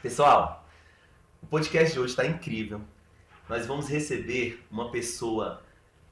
Pessoal, o podcast de hoje está incrível. Nós vamos receber uma pessoa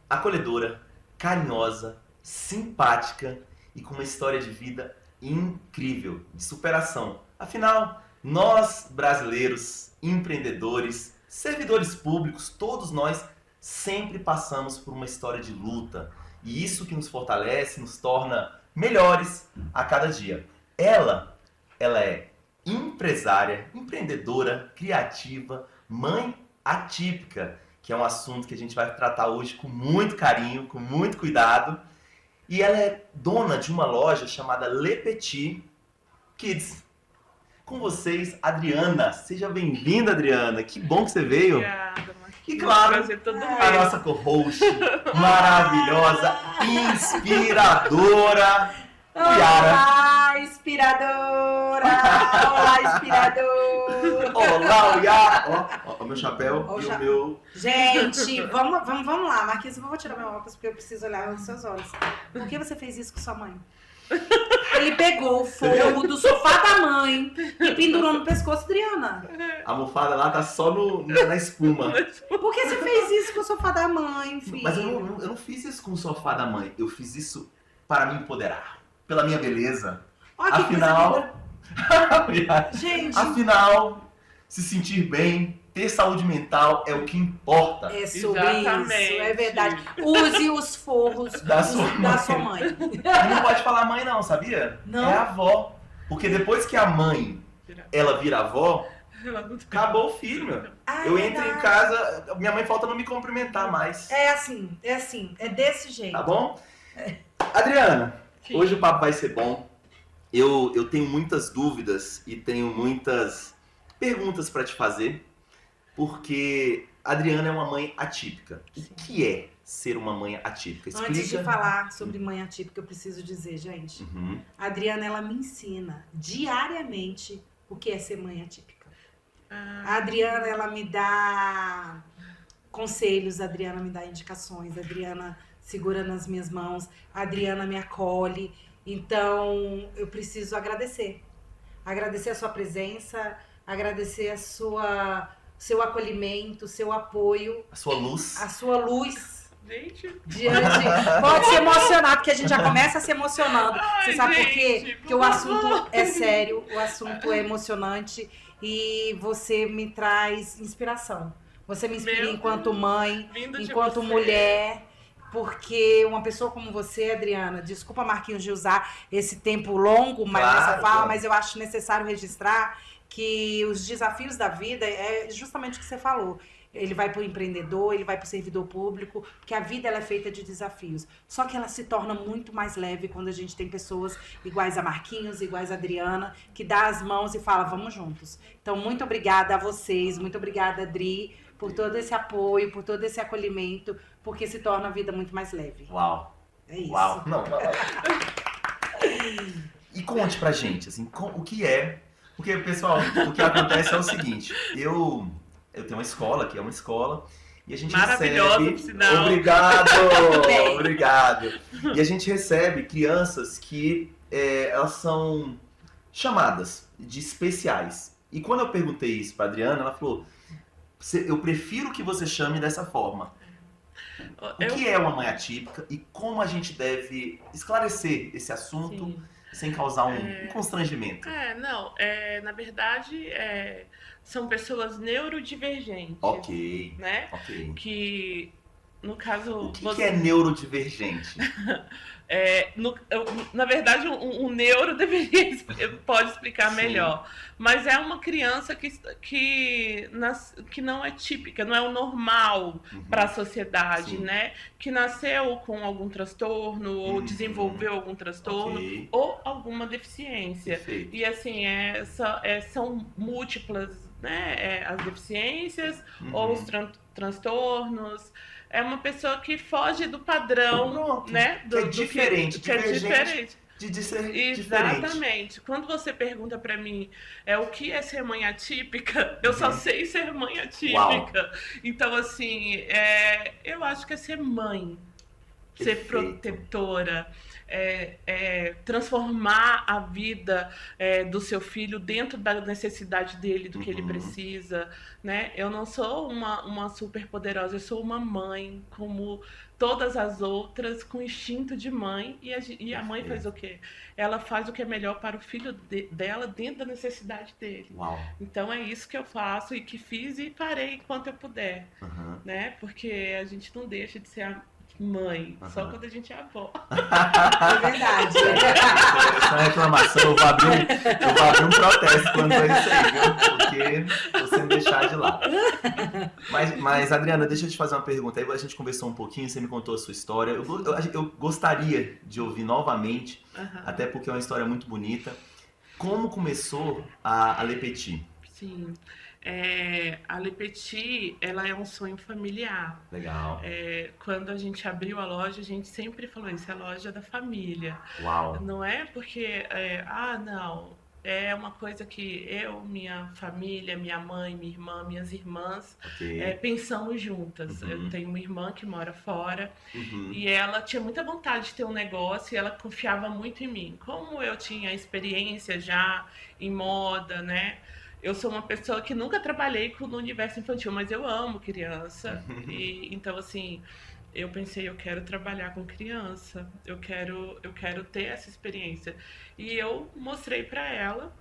acolhedora, carinhosa, simpática e com uma história de vida incrível, de superação. Afinal, nós brasileiros, empreendedores, servidores públicos, todos nós sempre passamos por uma história de luta. E isso que nos fortalece, nos torna melhores a cada dia. Ela é empresária, empreendedora, criativa, mãe atípica, que é um assunto que a gente vai tratar hoje com muito carinho, com muito cuidado. E ela é dona de uma loja chamada Le Petit Kids. Com vocês, Adriana. Seja bem-vinda, Adriana. Que bom que você veio. Obrigada, Marquinhos. E claro, Prazer todo a meu. nossa co-host maravilhosa, inspiradora, Yara. Olá, inspiradora! Olá, inspirador! Olá, Yara. Ó, o meu chapéu Ó, e o meu... Gente, vamos lá. Marquinhos, eu vou tirar meu óculos porque eu preciso olhar nos seus olhos. Por que você fez isso com sua mãe? Ele pegou o forro do sofá da mãe e pendurou no pescoço, Adriana. A almofada lá tá só na espuma. Por que você fez isso com o sofá da mãe, filho? Mas eu não fiz isso com o sofá da mãe. Eu fiz isso para me empoderar. Pela minha beleza. Olha que Afinal... coisa. Gente, Afinal, se sentir bem, ter saúde mental é o que importa. é sobre Exatamente. isso, é verdade. Use os forros Da sua mãe. E não pode falar mãe não, sabia? Não? É avó. Porque depois que a mãe, ela vira avó, acabou o filho, meu. Ah, Eu é entro em verdade. casa, minha mãe falta não me cumprimentar mais. É assim, é desse jeito. Tá bom? Adriana, Sim. hoje o papo vai ser bom. Eu tenho muitas dúvidas e tenho muitas perguntas para te fazer, porque a Adriana é uma mãe atípica. O que é ser uma mãe atípica? Explica. Antes de falar sobre mãe atípica, eu preciso dizer, gente, Uhum. a Adriana, ela me ensina diariamente o que é ser mãe atípica. A Adriana, ela me dá conselhos, a Adriana me dá indicações, a Adriana segura nas minhas mãos, a Adriana me acolhe. Então, eu preciso agradecer. Agradecer a sua presença, agradecer seu acolhimento, seu apoio, A sua luz. a sua luz. Gente, Diante, pode se emocionar, porque a gente já começa se emocionando. Você Ai, sabe por gente, quê? Porque o por assunto favor. é sério, o assunto é emocionante e você me traz inspiração. Você me inspira Meu enquanto mãe, vindo de enquanto você. mulher, porque uma pessoa como você, Adriana, desculpa, Marquinhos, de usar esse tempo longo mas Claro, nessa fala, claro. mas eu acho necessário registrar que os desafios da vida é justamente o que você falou. Ele vai para o empreendedor, ele vai para o servidor público, porque a vida ela é feita de desafios. Só que ela se torna muito mais leve quando a gente tem pessoas iguais a Marquinhos, iguais a Adriana, que dá as mãos e fala, vamos juntos. Então, muito obrigada a vocês, muito obrigada, Adri, por todo esse apoio, por todo esse acolhimento, porque se torna a vida muito mais leve. Uau. É isso. Uau. Não. E conte pra gente, assim, o que é... Porque, pessoal, o que acontece é o seguinte, eu tenho uma escola, que é uma escola, e a gente Maravilhosa, recebe... por sinal. Obrigado! Bem. Obrigado! E a gente recebe crianças que elas são chamadas de especiais. E quando eu perguntei isso pra Adriana, ela falou, eu prefiro que você chame dessa forma. O que é uma mãe atípica e como a gente deve esclarecer esse assunto Sim. sem causar um constrangimento? Na verdade, são pessoas neurodivergentes. Ok, Né? ok. Que, no caso... O que é neurodivergente? Na verdade, um neuro pode explicar Sim. melhor. Mas é uma criança que não é típica, não é o normal Uhum. para a sociedade, Sim. né? Que nasceu com algum transtorno, ou Uhum. desenvolveu algum transtorno, Ok, ou alguma deficiência. perfeito. E assim, são múltiplas, né? As deficiências ou os Uhum. transtornos. É uma pessoa que foge do padrão, Pronto. né? Que é diferente, que é divergente. diferente. De ser diferente. Exatamente. Quando você pergunta pra mim o que é ser mãe atípica, eu só Uhum. sei ser mãe atípica. Uau. Então, assim, eu acho que é ser mãe. ser protetora, transformar a vida do seu filho dentro da necessidade dele, do que ele precisa, né? Eu não sou uma super poderosa, eu sou uma mãe, como todas as outras, com instinto de mãe, e a mãe faz o quê? Ela faz o que é melhor para o filho dela dentro da necessidade dele. Uau. Então é isso que eu faço e que fiz e parei enquanto eu puder, né? Porque a gente não deixa de ser a mãe, só quando a gente é avó. É verdade. Essa reclamação, eu vou abrir um protesto quanto a isso aí, viu? Porque você me deixar de lado. Mas, Adriana, deixa eu te fazer uma pergunta. Aí a gente conversou um pouquinho, você me contou a sua história. Eu gostaria de ouvir novamente, até porque é uma história muito bonita. Como começou a Le Petit? Sim. A Le Petit, ela é um sonho familiar. Legal. Quando a gente abriu a loja, a gente sempre falou isso, é a loja da família. Uau. Não é porque, não, é uma coisa que eu, minha família, minha mãe, minha irmã, minhas irmãs, pensamos juntas. Eu tenho uma irmã que mora fora e ela tinha muita vontade de ter um negócio e ela confiava muito em mim. Como eu tinha experiência já em moda, né? Eu sou uma pessoa que nunca trabalhei no universo infantil, mas eu amo criança. Então, assim, eu pensei, eu quero trabalhar com criança, eu quero ter essa experiência. E eu mostrei para ela,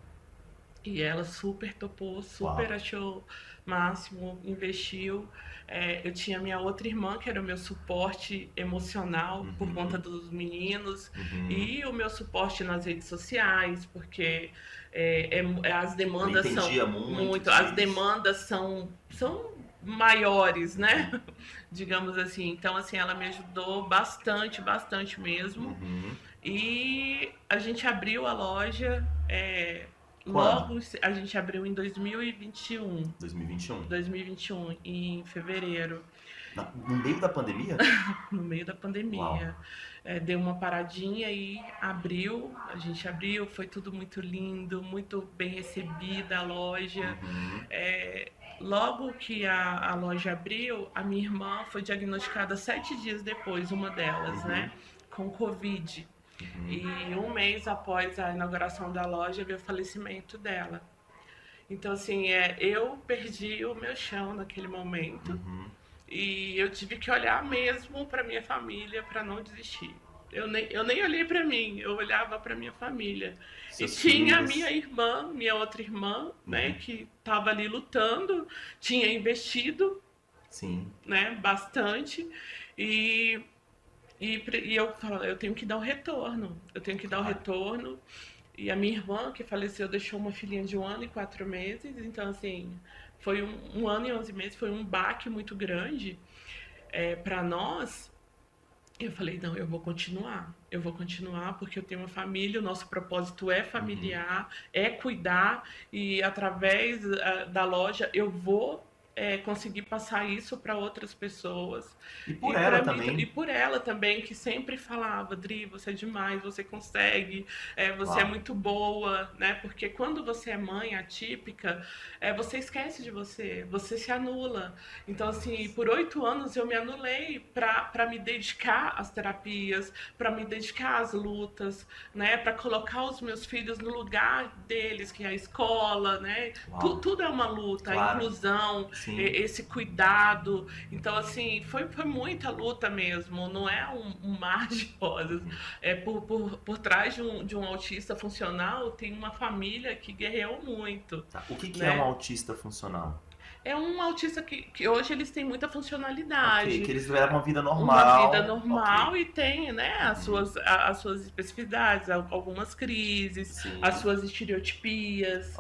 e ela super topou, super achou máximo, investiu. Eu tinha minha outra irmã, que era o meu suporte emocional por conta dos meninos, e o meu suporte nas redes sociais, porque as demandas são muito, as demandas são maiores, né? Digamos assim. Então, assim, ela me ajudou bastante, bastante mesmo. E a gente abriu a loja. Logo, a gente abriu em 2021. 2021, em fevereiro. No meio da pandemia? No meio da pandemia. Deu uma paradinha e abriu. A gente abriu, foi tudo muito lindo, muito bem recebida a loja. Logo que a loja abriu, a minha irmã foi diagnosticada 7 dias depois, uma delas, né? Com Covid. E um mês após a inauguração da loja, veio o falecimento dela. Então, assim, eu perdi o meu chão naquele momento. E eu tive que olhar mesmo para minha família para não desistir. Eu nem olhei para mim, eu olhava para minha família. Seus e tinha filhos. A minha irmã, minha outra irmã, né, que estava ali lutando, tinha investido, né, bastante. E eu falo, eu tenho que dar o retorno. E a minha irmã, que faleceu, deixou uma filhinha de 1 ano e 4 meses. Então, assim, foi um ano e 11 meses, foi um baque muito grande para nós. Eu falei, não, eu vou continuar porque eu tenho uma família, o nosso propósito é familiar, é cuidar, e através da loja eu vou conseguir passar isso para outras pessoas. E por ela também. E por ela também, que sempre falava, Dri, você é demais, você consegue, você é muito boa, né? Porque quando você é mãe atípica, você esquece de você se anula. Então, assim, por 8 anos eu me anulei para me dedicar às terapias, para me dedicar às lutas, né? Para colocar os meus filhos no lugar deles, que é a escola, né? Tudo é uma luta, a inclusão, esse cuidado. Então, assim, foi muita luta mesmo, não é um mar de rosas. Por trás de um autista funcional tem uma família que guerreou muito. O que é um autista funcional? É um autista que hoje eles têm muita funcionalidade. Que eles levam uma vida normal. Uma vida normal e tem, né, as suas especificidades, algumas crises, as suas estereotipias.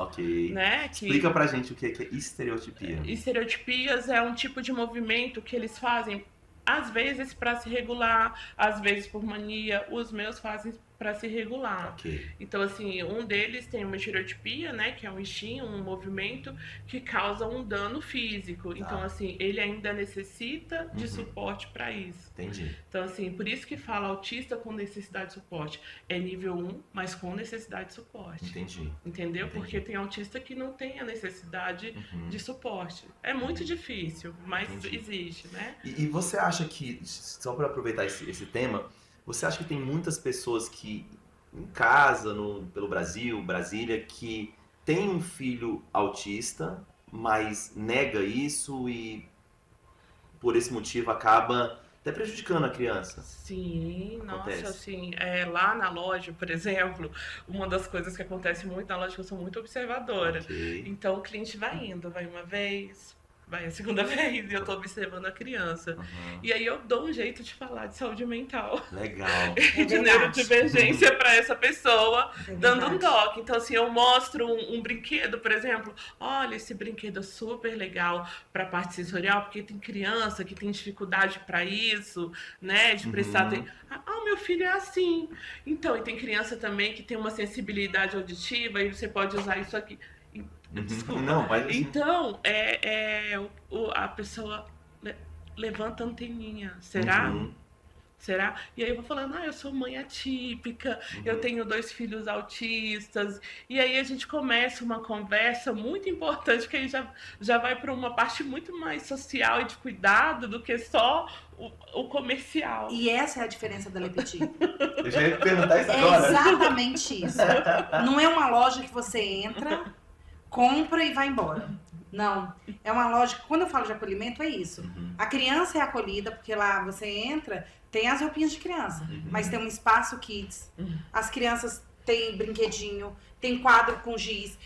Né, Explica pra gente o que é estereotipia. Estereotipias é um tipo de movimento que eles fazem, às vezes para se regular, às vezes por mania. Os meus fazem para se regular. Ok. Então, assim, um deles tem uma estereotipia, né, que é um instinto, um movimento que causa um dano físico. Então, assim, ele ainda necessita de suporte para isso. Entendi. Então, assim, por isso que fala autista com necessidade de suporte. É nível 1, mas com necessidade de suporte. Entendi. Entendeu? Entendi. Porque tem autista que não tem a necessidade de suporte. É muito difícil, mas existe, né? E você acha que, só para aproveitar esse tema, você acha que tem muitas pessoas que, em casa, pelo Brasil, Brasília, que tem um filho autista, mas nega isso e, por esse motivo, acaba até prejudicando a criança? Sim, Acontece. nossa, assim, lá na loja, por exemplo, uma das coisas que acontece muito na loja é que eu sou muito observadora. Ok. Então o cliente vai indo, vai uma vez, vai a segunda vez, e eu tô observando a criança. E aí eu dou um jeito de falar de saúde mental. Legal. E de neurodivergência para essa pessoa, dando um verdade. toque. Então, assim, eu mostro um brinquedo, por exemplo. Olha, esse brinquedo é super legal para a parte sensorial, porque tem criança que tem dificuldade para isso, né? De prestar atenção. Ah, meu filho é assim. Então, e tem criança também que tem uma sensibilidade auditiva e você pode usar isso aqui. Desculpa. Não, mas assim, Então, a pessoa levanta a anteninha. Será? Será? E aí eu vou falando, eu sou mãe atípica, eu tenho 2 filhos autistas. E aí a gente começa uma conversa muito importante, que aí já vai para uma parte muito mais social e de cuidado do que só o comercial. E essa é a diferença da Le Petit. eu já ia perguntar isso É agora. exatamente isso. Não é uma loja que você entra, compra e vai embora. Não. É uma loja que, quando eu falo de acolhimento, é isso. A criança é acolhida, porque lá você entra, tem as roupinhas de criança, mas tem um espaço kids. As crianças têm brinquedinho, tem quadro com giz,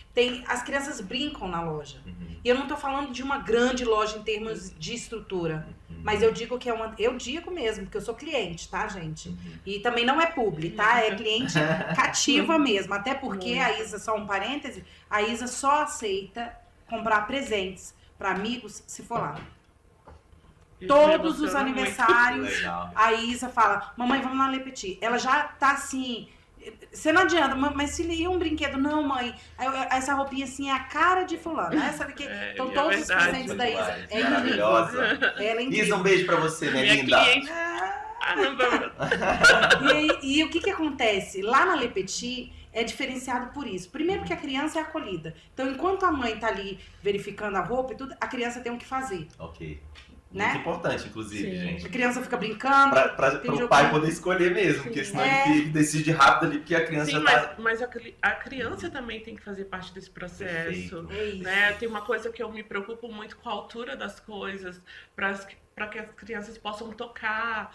as crianças brincam na loja. E eu não tô falando de uma grande loja em termos de estrutura, mas eu digo que eu digo mesmo, porque eu sou cliente, tá, gente? E também não é publi, tá? É cliente cativa mesmo, até porque a Isa, só um parêntese, a Isa só aceita comprar presentes para amigos se for lá. Todos os aniversários, Legal. a Isa fala, mamãe, vamos na Le Petit. Ela já tá assim, você não adianta, mas se lhe um brinquedo, não, mãe, essa roupinha assim é a cara de fulano. Essa daqui, então todos os presentes da Isa. É Maravilhosa. incrível. Ela é incrível. Isa, um beijo pra você, minha Minha linda. cliente. E o que acontece? Lá na Le Petit é diferenciado por isso. Primeiro que a criança é acolhida. Então, enquanto a mãe tá ali verificando a roupa e tudo, a criança tem o que fazer. Ok. Né? Muito importante, inclusive, Sim. gente. A criança fica brincando. Para tem o jogo- pai poder escolher mesmo, porque senão ele decide rápido ali, porque a criança Sim, já tá... mas a criança também tem que fazer parte desse processo. Perfeito. É isso. Né? Tem uma coisa que eu me preocupo muito com a altura das coisas, para que as crianças possam tocar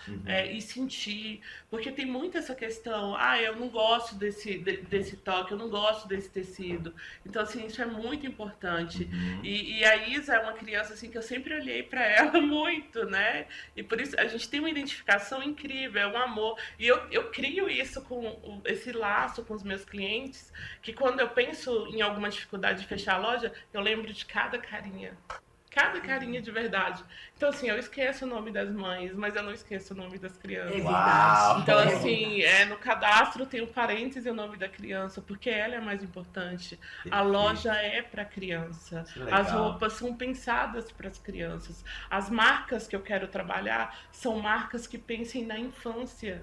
e sentir. Porque tem muito essa questão, eu não gosto desse toque, eu não gosto desse tecido. Então, assim, isso é muito importante. E a Isa é uma criança assim, que eu sempre olhei para ela muito, né? E por isso a gente tem uma identificação incrível, é um amor. E eu crio isso com esse laço com os meus clientes, que quando eu penso em alguma dificuldade de fechar a loja, eu lembro de cada carinha. Cada carinha de verdade. Então, assim, eu esqueço o nome das mães, mas eu não esqueço o nome das crianças. É Uau! verdade. Então, É assim, no cadastro tem o parênteses e o nome da criança, porque ela é mais importante. A loja é para criança. Que legal. As roupas são pensadas para as crianças. As marcas que eu quero trabalhar são marcas que pensem na infância.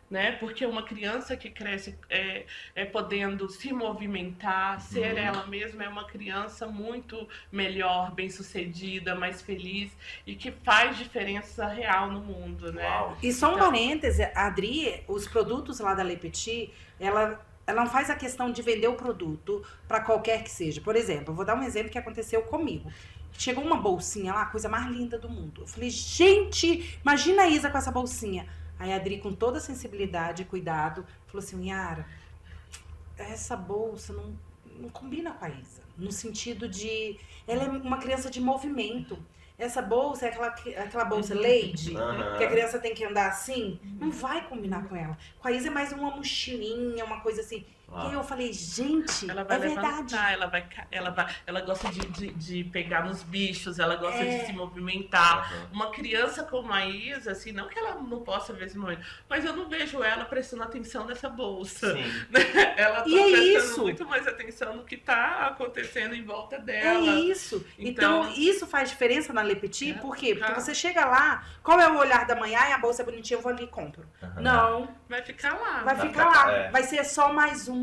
Né? Porque uma criança que cresce podendo se movimentar, ser ela mesma, é uma criança muito melhor, bem-sucedida, mais feliz e que faz diferença real no mundo, né? Uau. E só um parêntese, a Adri, os produtos lá da Le Petit, ela não faz a questão de vender o produto para qualquer que seja. Por exemplo, eu vou dar um exemplo que aconteceu comigo. Chegou uma bolsinha lá, a coisa mais linda do mundo. Eu falei, gente, imagina a Isa com essa bolsinha. Aí a Adri, com toda a sensibilidade e cuidado, falou assim, Yara, essa bolsa não combina com a Isa. No sentido de... Ela é uma criança de movimento. Essa bolsa é aquela bolsa Lady, que a criança tem que andar assim. Não vai combinar com ela. Com a Isa é mais uma mochilinha, uma coisa assim. E aí eu falei, gente, ela vai é verdade. Ela gosta de pegar nos bichos, ela gosta de se movimentar. Uma criança como a Isa, assim, não que ela não possa ver esse momento, mas eu não vejo ela prestando atenção nessa bolsa. Sim. Ela tá prestando muito mais atenção no que tá acontecendo em volta dela. É isso. Então isso faz diferença na Le Petit, por quê? Porque você chega lá, qual é o olhar da mãe? Ai, a bolsa é bonitinha, eu vou ali e compro. Não. Vai ficar lá. Vai ficar lá. Vai ser só mais uma.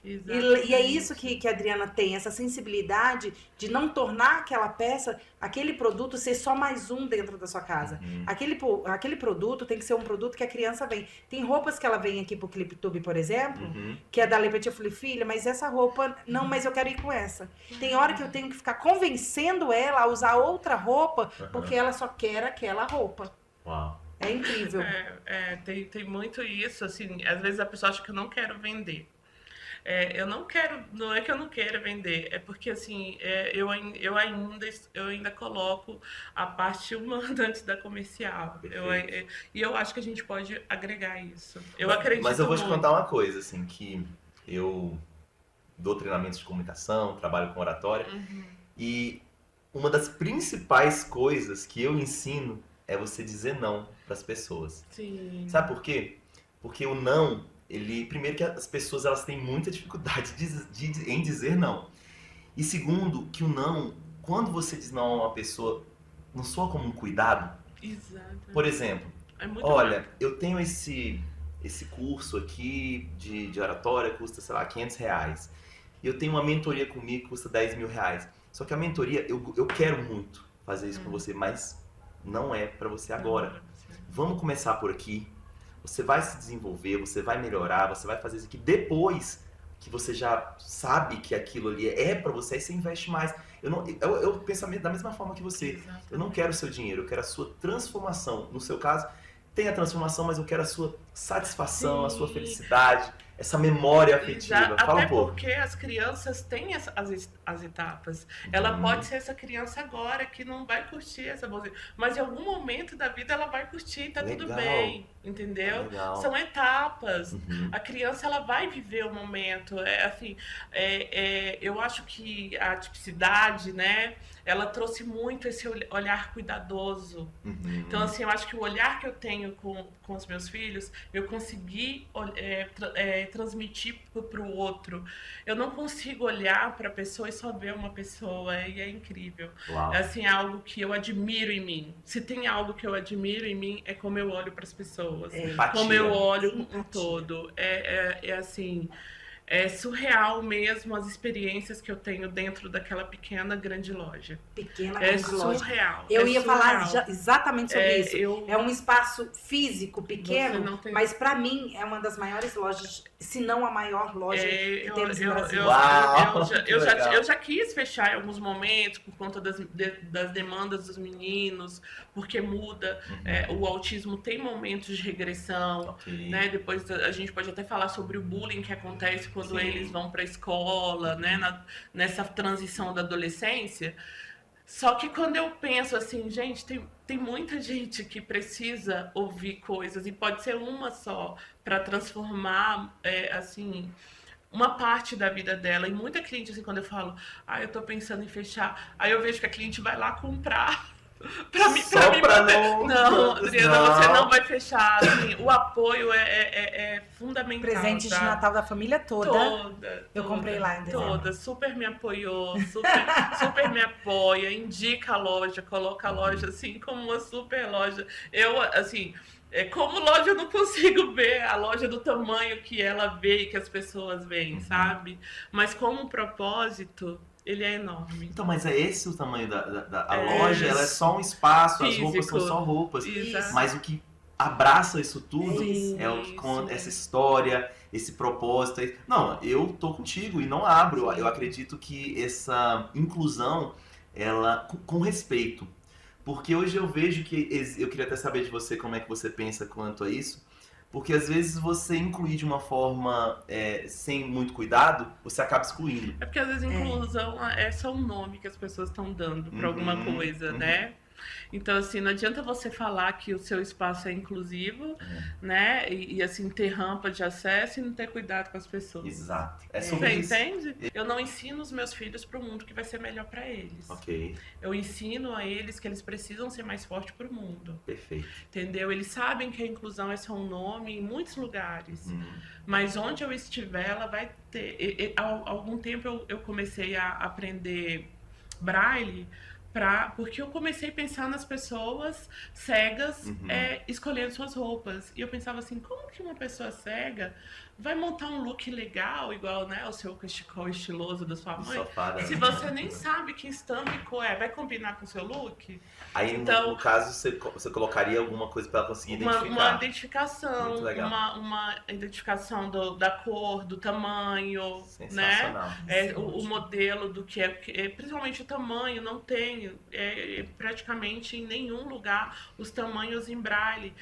E é isso que a Adriana tem, essa sensibilidade de não tornar aquela peça, aquele produto ser só mais um dentro da sua casa. Aquele produto tem que ser um produto que a criança vem. Tem roupas que ela vem aqui pro Cliptube, por exemplo, que é da Le Petit. Eu falei, filha, mas essa roupa, não, mas eu quero ir com essa. Tem hora que eu tenho que ficar convencendo ela a usar outra roupa, porque ela só quer aquela roupa. Uau. É incrível. Tem muito isso, assim, às vezes a pessoa acha que eu não quero vender. Não é que eu não quero vender, é porque assim, eu ainda coloco a parte humana antes da comercial. E eu acho que a gente pode agregar isso. Eu acredito. Mas eu vou te contar uma coisa, assim, que eu dou treinamentos de comunicação, trabalho com oratória, e uma das principais coisas que eu ensino é você dizer não para as pessoas. Sim. Sabe por quê? Porque o não, primeiro que as pessoas elas têm muita dificuldade em dizer não. E segundo, que o não, quando você diz não a uma pessoa, não soa como um cuidado. Exato. Por exemplo, olha, eu tenho esse curso aqui de oratória, custa, sei lá, R$500. E eu tenho uma mentoria comigo que custa R$10.000. Só que a mentoria, eu quero muito fazer isso com você, mas não é para você agora. Vamos começar por aqui. Você vai se desenvolver, você vai melhorar, você vai fazer isso aqui. Depois que você já sabe que aquilo ali é para você, aí você investe mais. Eu penso da mesma forma que você. Exatamente. Eu não quero o seu dinheiro, eu quero a sua transformação. No seu caso, tem a transformação, mas eu quero a sua satisfação, Sim. a sua felicidade, essa memória afetiva. Fala Até um pouco. porque as crianças têm as etapas. Ela pode ser essa criança agora que não vai curtir essa música, mas em algum momento da vida ela vai curtir, tá tudo bem, entendeu? Legal. São etapas. A criança ela vai viver o momento. Eu acho que a tipicidade, né? Ela trouxe muito esse olhar cuidadoso. Então, assim, eu acho que o olhar que eu tenho com os meus filhos, eu consegui transmitir para o outro. Eu não consigo olhar para a pessoa e só ver uma pessoa, e é incrível. Uau. É assim, algo que eu admiro em mim. Se tem algo que eu admiro em mim, é como eu olho para as pessoas. Como eu olho um todo. Assim... É surreal mesmo as experiências que eu tenho dentro daquela pequena, grande loja. Surreal. Eu ia falar exatamente sobre isso. É um espaço físico pequeno, mas para mim é uma das maiores lojas, se não a maior loja que temos no Brasil. Eu já quis fechar em alguns momentos por conta das demandas dos meninos, porque muda. O autismo tem momentos de regressão, né? Depois a gente pode até falar sobre o bullying que acontece quando eles vão para a escola, né? Nessa transição da adolescência. Só que quando eu penso assim, gente, tem muita gente que precisa ouvir coisas, e pode ser uma só, para transformar, assim, uma parte da vida dela. E muita cliente, assim, quando eu falo, eu tô pensando em fechar, aí eu vejo que a cliente vai lá comprar. Pra mim não, Adriana, você não vai fechar. Assim, o apoio é fundamental. Presente de Natal da família toda. Eu comprei lá em dezembro. Toda, super me apoiou, super me apoia, indica a loja, coloca a loja assim como uma super loja. Eu, assim, como loja eu não consigo ver a loja do tamanho que ela vê e que as pessoas veem, sabe? Mas como propósito... Ele é enorme. Então, mas é esse o tamanho da loja? Ela é só um espaço, físico. As roupas são só roupas. Isso. Mas o que abraça isso tudo o que conta essa história, esse propósito. Não, eu tô contigo e não abro. Eu acredito que essa inclusão, ela com respeito. Porque hoje eu vejo que... Eu queria até saber de você como é que você pensa quanto a isso. Porque às vezes você incluir de uma forma sem muito cuidado, você acaba excluindo. É porque às vezes inclusão é só um nome que as pessoas estão dando para alguma coisa, né? Então, assim, não adianta você falar que o seu espaço é inclusivo, né? E, assim, ter rampa de acesso e não ter cuidado com as pessoas. Exato. É sobre Você isso. entende? Eu não ensino os meus filhos para o mundo que vai ser melhor para eles. Ok. Eu ensino a eles que eles precisam ser mais fortes para o mundo. Perfeito. Entendeu? Eles sabem que a inclusão é só um nome em muitos lugares. Mas onde eu estiver, ela vai ter... Há algum tempo eu comecei a aprender Braille... Porque eu comecei a pensar nas pessoas cegas escolhendo suas roupas. E eu pensava assim, como que uma pessoa cega vai montar um look legal, igual, né, o seu cachecol estiloso da sua mãe, se você nem sabe que estampa e cor é? Vai combinar com o seu look? Aí, então, no caso, você colocaria alguma coisa para ela conseguir identificar? Uma identificação, Muito legal. uma identificação da cor, do tamanho, sensacional. né? O modelo do que é, principalmente o tamanho, não tem praticamente em nenhum lugar os tamanhos em braille.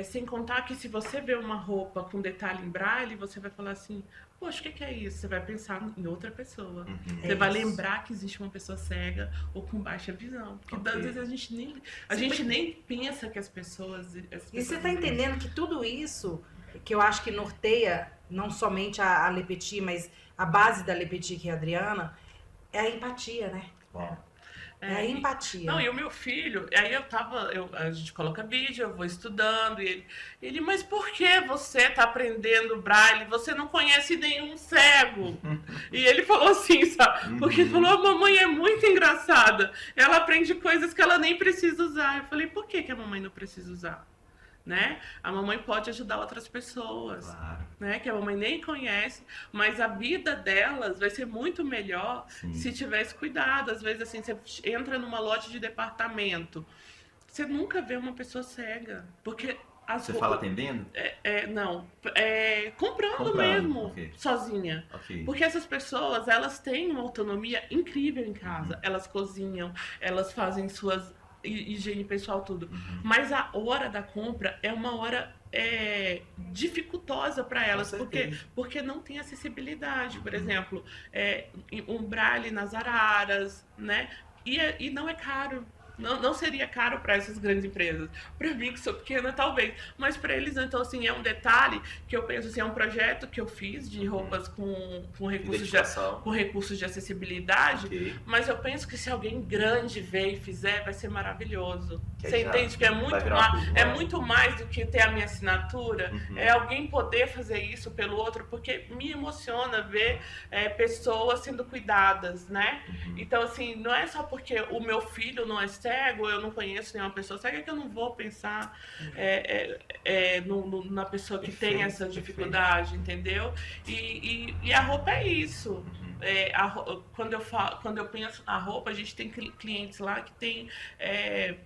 Sem contar que se você vê uma roupa com detalhe em braille, você vai falar assim, poxa, o que é isso? Você vai pensar em outra pessoa. Você vai lembrar que existe uma pessoa cega ou com baixa visão. Porque às vezes a gente nem pensa que as pessoas... E você está entendendo que tudo isso, que eu acho que norteia não somente a Le Petit, mas a base da Le Petit, que é a Adriana, é a empatia, né? É a empatia. Não, e o meu filho, aí a gente coloca vídeo, eu vou estudando, e ele, mas por que você tá aprendendo braille? Você não conhece nenhum cego. E ele falou assim, sabe? Porque ele falou, a mamãe é muito engraçada. Ela aprende coisas que ela nem precisa usar. Eu falei, por que a mamãe não precisa usar? Né? A mamãe pode ajudar outras pessoas, né? Que a mamãe nem conhece, mas a vida delas vai ser muito melhor se tivesse cuidado. Às vezes, assim, você entra numa loja de departamento, você nunca vê uma pessoa cega, porque você fala atendendo? Não, comprando mesmo, sozinha. Porque essas pessoas, elas têm uma autonomia incrível em casa. Elas cozinham, elas fazem suas higiene pessoal, tudo. Mas a hora da compra é uma hora dificultosa para elas, porque não tem acessibilidade. Por exemplo, um braille nas araras, né? E não é caro. Não seria caro para essas grandes empresas. Para mim, que sou pequena, talvez. Mas para eles, então, assim, é um detalhe que eu penso, assim, é um projeto que eu fiz de roupas com recursos de acessibilidade. Mas eu penso que se alguém grande ver e fizer, vai ser maravilhoso. Você entende que é muito mais do que ter a minha assinatura. É alguém poder fazer isso pelo outro, porque me emociona ver pessoas sendo cuidadas, né? Então, assim, não é só porque o meu filho não é cego, eu não conheço nenhuma pessoa cega, que eu não vou pensar na pessoa que tem essa dificuldade, entendeu? E a roupa é isso. Quando eu penso na roupa, a gente tem clientes lá que tem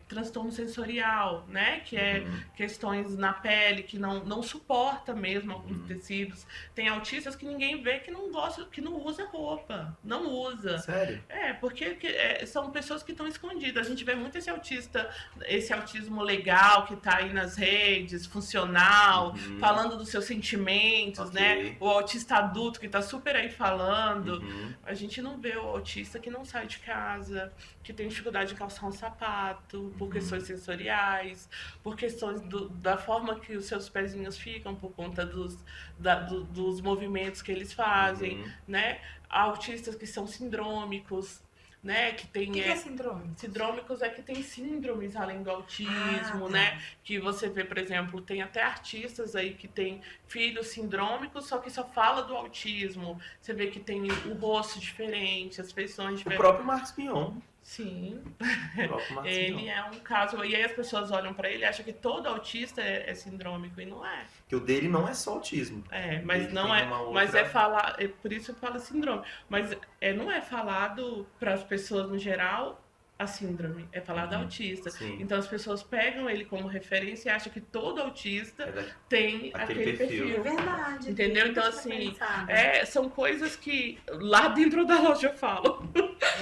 transtorno sensorial, né? Que é questões na pele, que não suporta mesmo alguns tecidos. Tem autistas que ninguém vê, que não gosta, que não usa roupa. Não usa. Sério? Porque são pessoas que estão escondidas. A gente vê muito esse autismo legal que tá aí nas redes, funcional, falando dos seus sentimentos, né? O autista adulto que tá super aí falando. A gente não vê o autista que não sai de casa, que tem dificuldade de calçar um sapato, por questões sensoriais, por questões da forma que os seus pezinhos ficam, por conta dos movimentos que eles fazem, né? Autistas que são sindrômicos, né? Que tem, o que é síndrome? Sindrômicos é que tem síndromes além do autismo, né? Que você vê, por exemplo, tem até artistas aí que tem filhos sindrômicos, só que só fala do autismo. Você vê que tem o rosto diferente, as feições diferentes. O próprio Marcos Mion. Sim, ele é um caso, e aí as pessoas olham pra ele e acham que todo autista é sindrômico, e não é. Que o dele não é só autismo. Mas não é, mas por isso eu falo síndrome, mas não é falado para as pessoas no geral a síndrome, é falado autista. Sim. Então as pessoas pegam ele como referência e acham que todo autista tem aquele perfil. É verdade. Entendeu? Então, assim, são coisas que lá dentro da loja eu falo.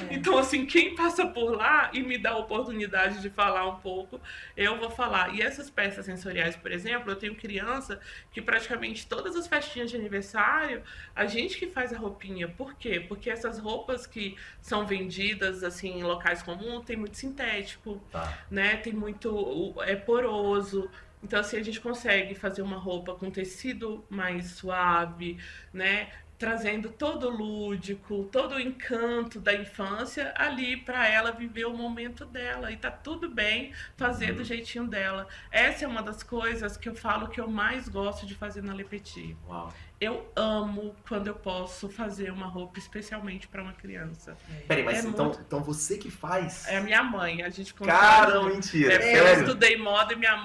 Então, assim, quem passa por lá e me dá a oportunidade de falar um pouco, eu vou falar. E essas peças sensoriais, por exemplo, eu tenho criança que praticamente todas as festinhas de aniversário, a gente que faz a roupinha. Por quê? Porque essas roupas que são vendidas, assim, em locais comuns, tem muito sintético, né? Tem muito... é poroso. Então, assim, a gente consegue fazer uma roupa com tecido mais suave, né? Trazendo todo o lúdico, todo o encanto da infância ali para ela viver o momento dela. E tá tudo bem fazer do jeitinho dela. Essa é uma das coisas que eu falo que eu mais gosto de fazer na Le Petit. Uau. Eu amo quando eu posso fazer uma roupa especialmente para uma criança. Peraí, mas então você que faz? É a minha mãe, a gente Cara, mentira, eu estudei moda e minha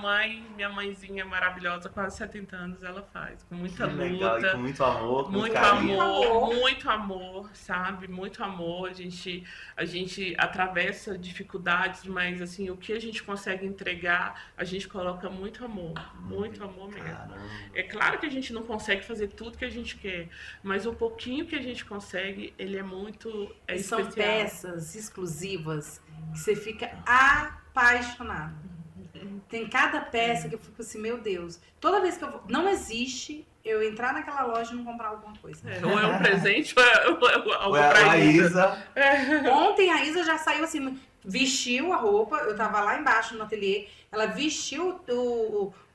mãezinha maravilhosa, quase 70 anos, ela faz. Com muita luta. Legal, e com muito amor, com muito carinho. Muito amor, sabe? Muito amor. A gente atravessa dificuldades, mas assim, o que a gente consegue entregar, a gente coloca muito amor mesmo. Caramba. É claro que a gente não consegue fazer tudo que a gente quer, mas o pouquinho que a gente consegue, ele é muito São especial. peças exclusivas que você fica apaixonado. Tem cada peça que eu fico assim, meu Deus. Toda vez que eu vou... Não existe eu entrar naquela loja e não comprar alguma coisa. Ou é um presente, ou é algo pra a Isa. Ontem a Isa já saiu assim, vestiu a roupa, eu tava lá embaixo no ateliê, ela vestiu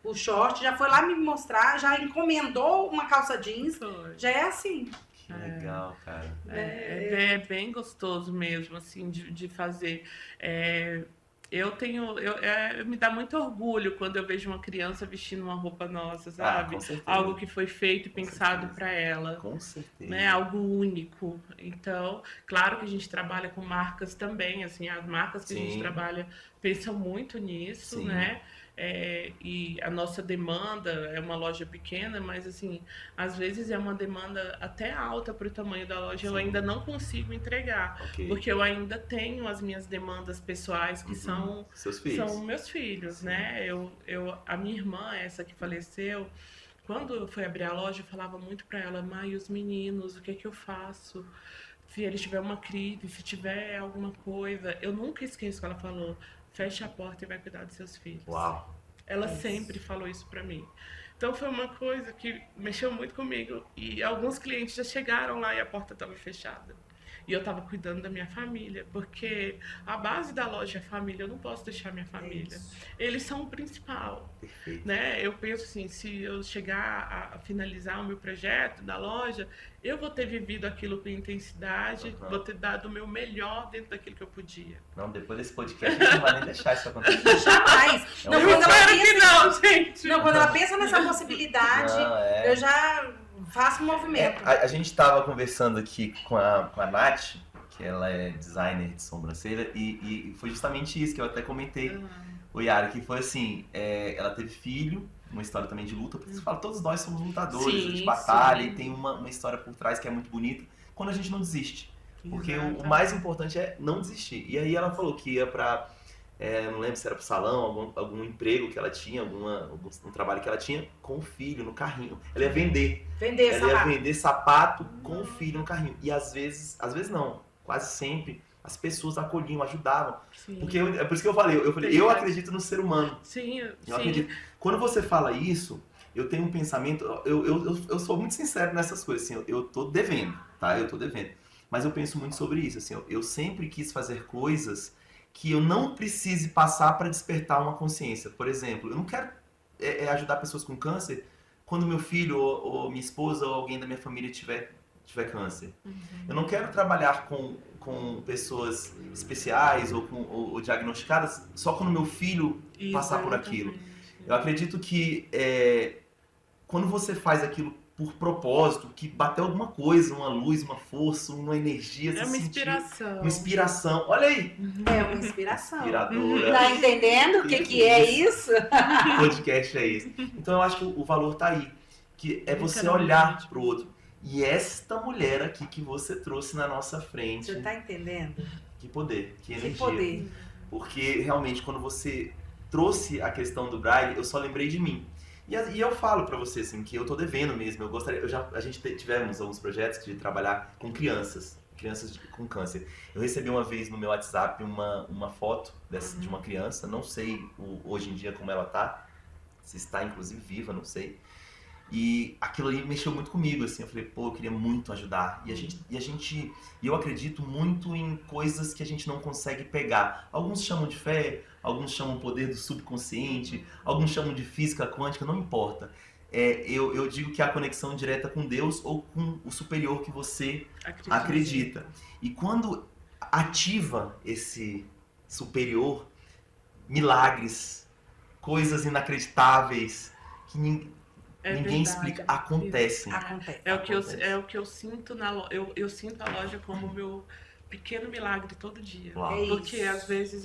o short, já foi lá me mostrar, já encomendou uma calça jeans, já é assim. Que legal, cara. É bem gostoso mesmo, assim, de fazer. Me dá muito orgulho quando eu vejo uma criança vestindo uma roupa nossa, sabe? Com certeza. Algo que foi feito e pensado para ela. Com certeza. Né? Algo único. Então, claro que a gente trabalha com marcas também, assim, as marcas que a gente trabalha pensam muito nisso, né? E a nossa demanda é uma loja pequena, mas assim, às vezes é uma demanda até alta para o tamanho da loja. Eu ainda não consigo entregar, porque eu ainda tenho as minhas demandas pessoais que são seus filhos. São meus filhos, né? A minha irmã, essa que faleceu, quando eu fui abrir a loja, eu falava muito para ela: mãe, os meninos, o que é que eu faço? Se eles tiverem uma crise, se tiver alguma coisa, eu nunca esqueço que ela falou: feche a porta e vai cuidar dos seus filhos. Uau! Ela sempre falou isso pra mim. Então foi uma coisa que mexeu muito comigo. E alguns clientes já chegaram lá e a porta estava fechada. E eu estava cuidando da minha família, porque a base da loja é a família, eu não posso deixar minha família. Eles são o principal. Né? Eu penso assim, se eu chegar a finalizar o meu projeto da loja, eu vou ter vivido aquilo com intensidade, vou ter dado o meu melhor dentro daquilo que eu podia. Não, depois desse podcast a gente não vai nem deixar isso acontecer. Jamais! Não, eu espero que não, gente! Não, quando ela pensa nessa possibilidade, eu já faço um movimento. A gente estava conversando aqui com a Nath, que ela é designer de sobrancelha, e foi justamente isso que eu até comentei, o Yara, que foi assim, ela teve filho, uma história também de luta, porque você fala, todos nós somos lutadores, a gente batalha, e tem uma história por trás que é muito bonita, quando a gente não desiste. Porque o mais importante é não desistir. E aí ela falou que ia pra, não lembro se era pro salão, algum emprego que ela tinha, um trabalho que ela tinha, com o filho no carrinho. Ela ia vender. Ela ia vender sapato com o filho no carrinho. E às vezes não, quase sempre, as pessoas acolhiam, ajudavam. Porque é por isso que eu falei, eu acredito no ser humano. Eu acredito. Quando você fala isso, eu tenho um pensamento, eu sou muito sincero nessas coisas, assim, eu tô devendo, tá? Eu tô devendo. Mas eu penso muito sobre isso, assim, eu sempre quis fazer coisas que eu não precise passar para despertar uma consciência. Por exemplo, eu não quero ajudar pessoas com câncer quando meu filho ou minha esposa ou alguém da minha família tiver câncer. Eu não quero trabalhar com pessoas especiais ou diagnosticadas só quando meu filho passar por aquilo. Eu acredito que quando você faz aquilo por propósito, que bateu alguma coisa, uma luz, uma força, uma energia, uma inspiração. Uma inspiração. Olha aí! É uma inspiração. Inspiradora. Tá entendendo o que é isso? O podcast é isso. Então eu acho que o valor tá aí. Que é você olhar pro outro. E esta mulher aqui que você trouxe na nossa frente. Você tá entendendo? Que poder, que energia. Que poder. Porque realmente quando você trouxe a questão do Braille, eu só lembrei de mim. E eu falo pra você, assim, que eu tô devendo mesmo. A gente tivemos alguns projetos de trabalhar com crianças. crianças com câncer. Eu recebi uma vez no meu WhatsApp uma foto de uma criança, não sei hoje em dia como ela tá, se está inclusive viva, não sei. E aquilo ali mexeu muito comigo, assim, eu falei, pô, eu queria muito ajudar. E eu acredito muito em coisas que a gente não consegue pegar. Alguns chamam de fé, alguns chamam o poder do subconsciente, alguns chamam de física quântica, não importa. Eu digo que é a conexão direta com Deus ou com o superior que você acredita. E quando ativa esse superior, milagres, coisas inacreditáveis, que ninguém explica, acontecem. É o que eu sinto eu sinto a loja como o meu pequeno milagre todo dia. Porque às vezes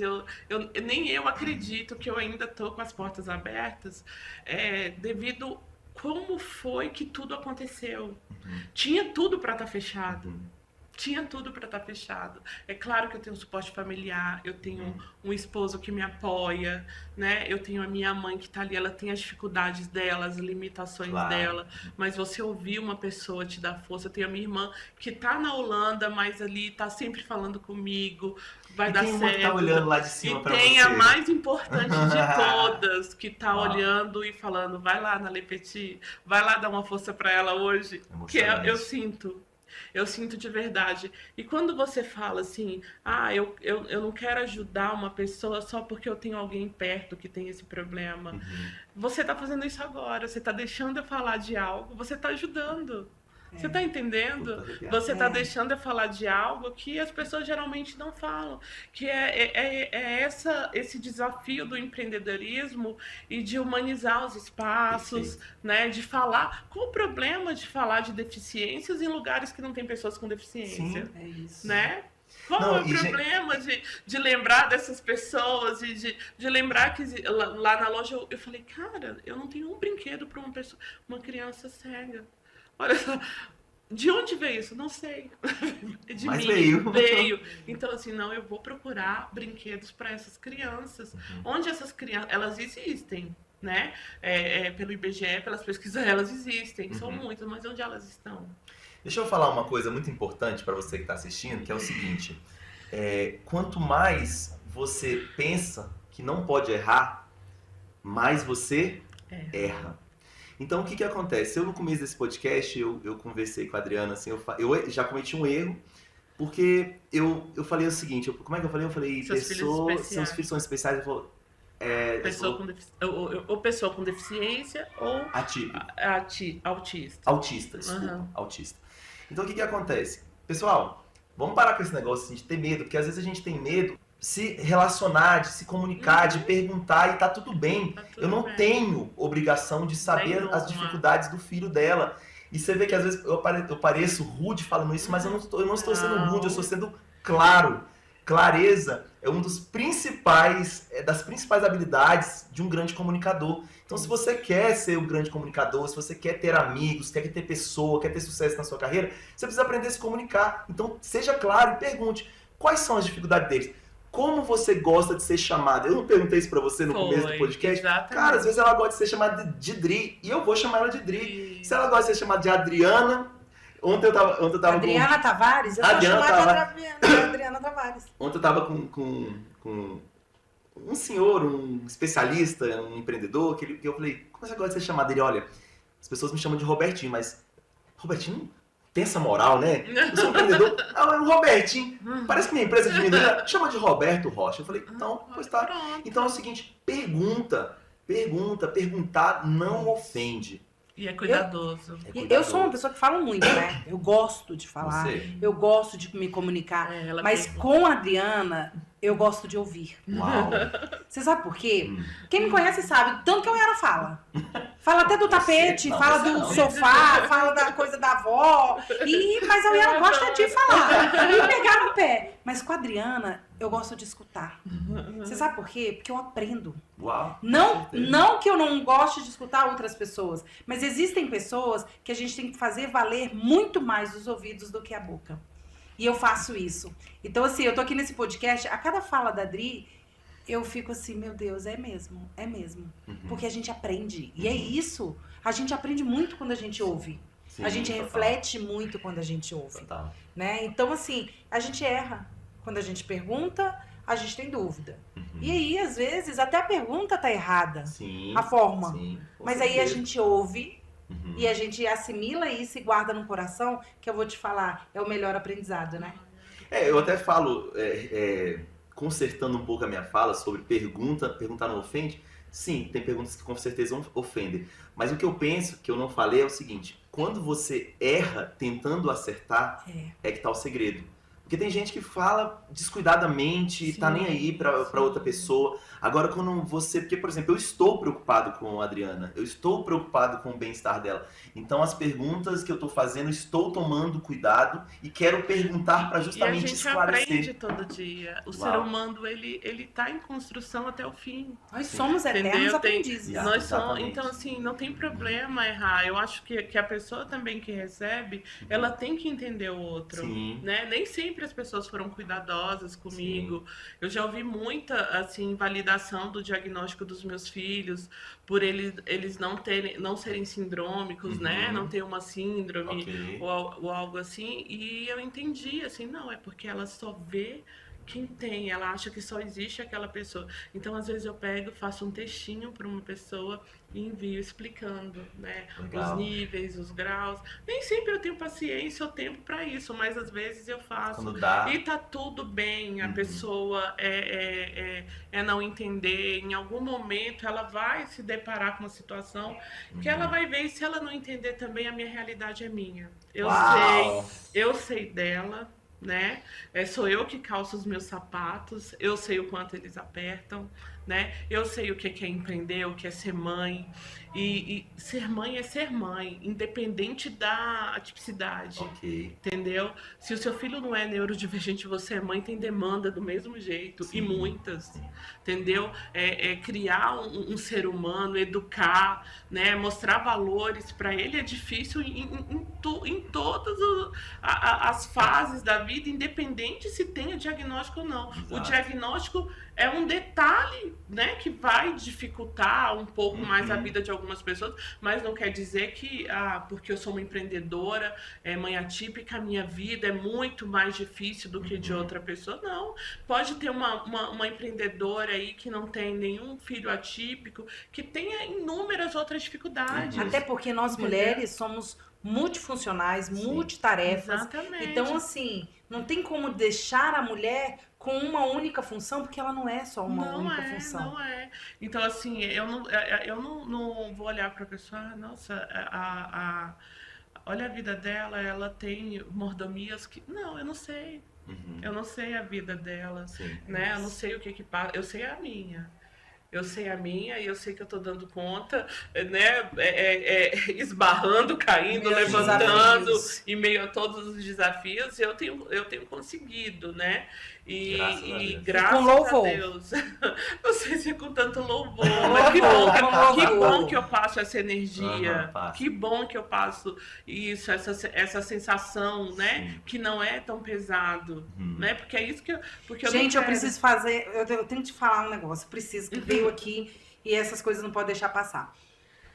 nem eu acredito que eu ainda tô com as portas abertas, devido como foi que tudo aconteceu. Tinha tudo para estar fechado. Tinha tudo para estar fechado. É claro que eu tenho um suporte familiar, eu tenho um esposo que me apoia, né? Eu tenho a minha mãe que tá ali, ela tem as dificuldades dela, as limitações dela, mas você ouvir uma pessoa te dar força. Eu tenho a minha irmã que tá na Holanda, mas ali tá sempre falando comigo, vai dar certo. Que tá olhando lá de cima pra você. E tem a mais importante de todas, que tá olhando e falando, vai lá na Le Petit, vai lá dar uma força para ela hoje, que eu sinto. Eu sinto de verdade. E quando você fala assim, eu não quero ajudar uma pessoa só porque eu tenho alguém perto que tem esse problema. Você está fazendo isso agora, você está deixando eu falar de algo, você está ajudando. Você está entendendo? Você está deixando eu falar de algo que as pessoas geralmente não falam. Que esse desafio do empreendedorismo e de humanizar os espaços, né? De falar. Qual o problema de falar de deficiências em lugares que não tem pessoas com deficiência? Sim, é isso. Né? Qual é o problema de lembrar dessas pessoas e de lembrar que lá na loja eu falei, cara, eu não tenho um brinquedo para uma criança cega. Olha só, de onde veio isso? Não sei. De Mas mim veio. Então, assim, não, eu vou procurar brinquedos para essas crianças. Onde essas crianças, elas existem, né? Pelo IBGE, pelas pesquisas, elas existem. São muitas, mas onde elas estão? Deixa eu falar uma coisa muito importante para você que está assistindo, que é o seguinte. Quanto mais você pensa que não pode errar, mais você erra. Então, o que acontece? Eu, no começo desse podcast, eu conversei com a Adriana, assim, eu já cometi um erro, porque eu falei o seguinte, como é que eu falei? Eu falei, seus filhos são especiais. Eu falo, pessoa com deficiência ou autista. Autista, desculpa, autista. Então, o que acontece? Pessoal, vamos parar com esse negócio assim, de ter medo, porque às vezes a gente tem medo de se relacionar, de se comunicar, de perguntar, e tá tudo bem. Eu não tenho obrigação de saber as dificuldades do filho dela. E você vê que às vezes eu pareço rude falando isso, mas eu não estou sendo rude, eu estou sendo claro. Clareza é um das principais habilidades de um grande comunicador. Então, se você quer ser um grande comunicador, se você quer ter amigos, quer ter pessoa, quer ter sucesso na sua carreira, você precisa aprender a se comunicar. Então, seja claro e pergunte quais são as dificuldades deles. Como você gosta de ser chamada? Eu não perguntei isso pra você no começo do podcast. Exatamente. Cara, às vezes ela gosta de ser chamada de Dri, e eu vou chamar ela de Dri. Se ela gosta de ser chamada de Adriana... Ontem eu tava Adriana Tavares? Eu sou chamada de Adriana Tavares. Ontem eu tava com um senhor, um especialista, um empreendedor, que eu falei, como você gosta de ser chamado? Ele, olha, as pessoas me chamam de Robertinho, mas Robertinho tem essa moral, né? Eu sou um empreendedor, é o Robertinho, parece que minha empresa é diminuída, chama de Roberto Rocha. Eu falei, então, pois tá. Então é o seguinte, perguntar não ofende. E é cuidadoso. Eu sou uma pessoa que fala muito, né? Eu gosto de falar, eu gosto de me comunicar. Mas com a Adriana, eu gosto de ouvir. Uau! Você sabe por quê? Quem me conhece sabe, tanto que a Uiara fala. Fala até do tapete, fala do sofá, fala da coisa da avó. Mas a Uiara gosta de falar. E pegar no pé. Mas com a Adriana, eu gosto de escutar. Você sabe por quê? Porque eu aprendo. Uau! Não que eu não goste de escutar outras pessoas, mas existem pessoas que a gente tem que fazer valer muito mais os ouvidos do que a boca. E eu faço isso. Então, assim, eu tô aqui nesse podcast, a cada fala da Dri, eu fico assim, meu Deus, é mesmo. Porque a gente aprende. E é isso. A gente aprende muito quando a gente ouve. Sim, a gente reflete muito quando a gente ouve. Né? Então, assim, a gente erra. Quando a gente pergunta, a gente tem dúvida. E aí, às vezes, até a pergunta tá errada. Sim, a forma. Sim, mas aí a gente ouve e a gente assimila isso e guarda no coração, que eu vou te falar, é o melhor aprendizado, né? Eu até falo, consertando um pouco a minha fala sobre perguntar não ofende. Sim, tem perguntas que com certeza ofendem. Mas o que eu penso, que eu não falei, é o seguinte: quando você erra tentando acertar, é que tá o segredo. Porque tem gente que fala descuidadamente, tá nem aí pra outra pessoa. Agora, quando você... Porque, por exemplo, eu estou preocupado com a Adriana. Eu estou preocupado com o bem-estar dela. Então, as perguntas que eu tô fazendo, estou tomando cuidado e quero perguntar pra justamente esclarecer. E a gente aprende todo dia. O ser humano, ele tá em construção até o fim. Nós somos eternos aprendizes. Nós somos, então, assim, não tem problema errar. Eu acho que a pessoa também que recebe, ela tem que entender o outro. Né? Nem sempre as pessoas foram cuidadosas comigo. Eu já ouvi muita, assim, validação do diagnóstico dos meus filhos por eles não serem sindrômicos, né? Não ter uma síndrome ou algo assim. E eu entendi, assim, não, é porque ela só vê quem tem, ela acha que só existe aquela pessoa. Então, às vezes eu pego, faço um textinho para uma pessoa e envio explicando, né? Os níveis, os graus. Nem sempre eu tenho paciência ou tempo para isso, mas às vezes eu faço. Quando dá. E tá tudo bem, a pessoa não entender. Em algum momento ela vai se deparar com uma situação que ela vai ver, e se ela não entender também, a minha realidade é minha. Eu sei dela. Né? Sou eu que calço os meus sapatos, eu sei o quanto eles apertam, né? Eu sei o que é empreender, o que é ser mãe. E ser mãe é ser mãe, independente da atipicidade. Entendeu? Se o seu filho não é neurodivergente, você é mãe, tem demanda do mesmo jeito. E muitas. Entendeu? Criar um ser humano, educar, né? Mostrar valores para ele é difícil em todas as fases da vida, independente se tenha diagnóstico ou não. O diagnóstico é um detalhe, né, que vai dificultar um pouco mais a vida de algumas pessoas, mas não quer dizer que, porque eu sou uma empreendedora, mãe atípica, a minha vida é muito mais difícil do que de outra pessoa. Não, pode ter uma empreendedora aí que não tem nenhum filho atípico, que tenha inúmeras outras dificuldades. Até porque nós mulheres somos multifuncionais, multitarefas. Exatamente. Então, assim, não tem como deixar a mulher com uma única função, porque ela não é só uma única função. Não é. Então, assim, eu não vou olhar para a pessoa, nossa, olha a vida dela, ela tem mordomias que... Não, eu não sei. Eu não sei a vida dela, né? Eu não sei o que passa, eu sei a minha. Eu sei a minha e eu sei que eu tô dando conta, né? Esbarrando, caindo, levantando, em meio a todos os desafios, eu tenho conseguido, né? E graças a Deus. Não sei se é com tanto louvor, mas que bom que eu passo essa energia. Que bom que eu passo isso, essa sensação, né? Que não é tão pesado, né? Porque é isso que eu Gente, eu preciso fazer, eu tenho que te falar um negócio, preciso que veio aqui e essas coisas não pode deixar passar.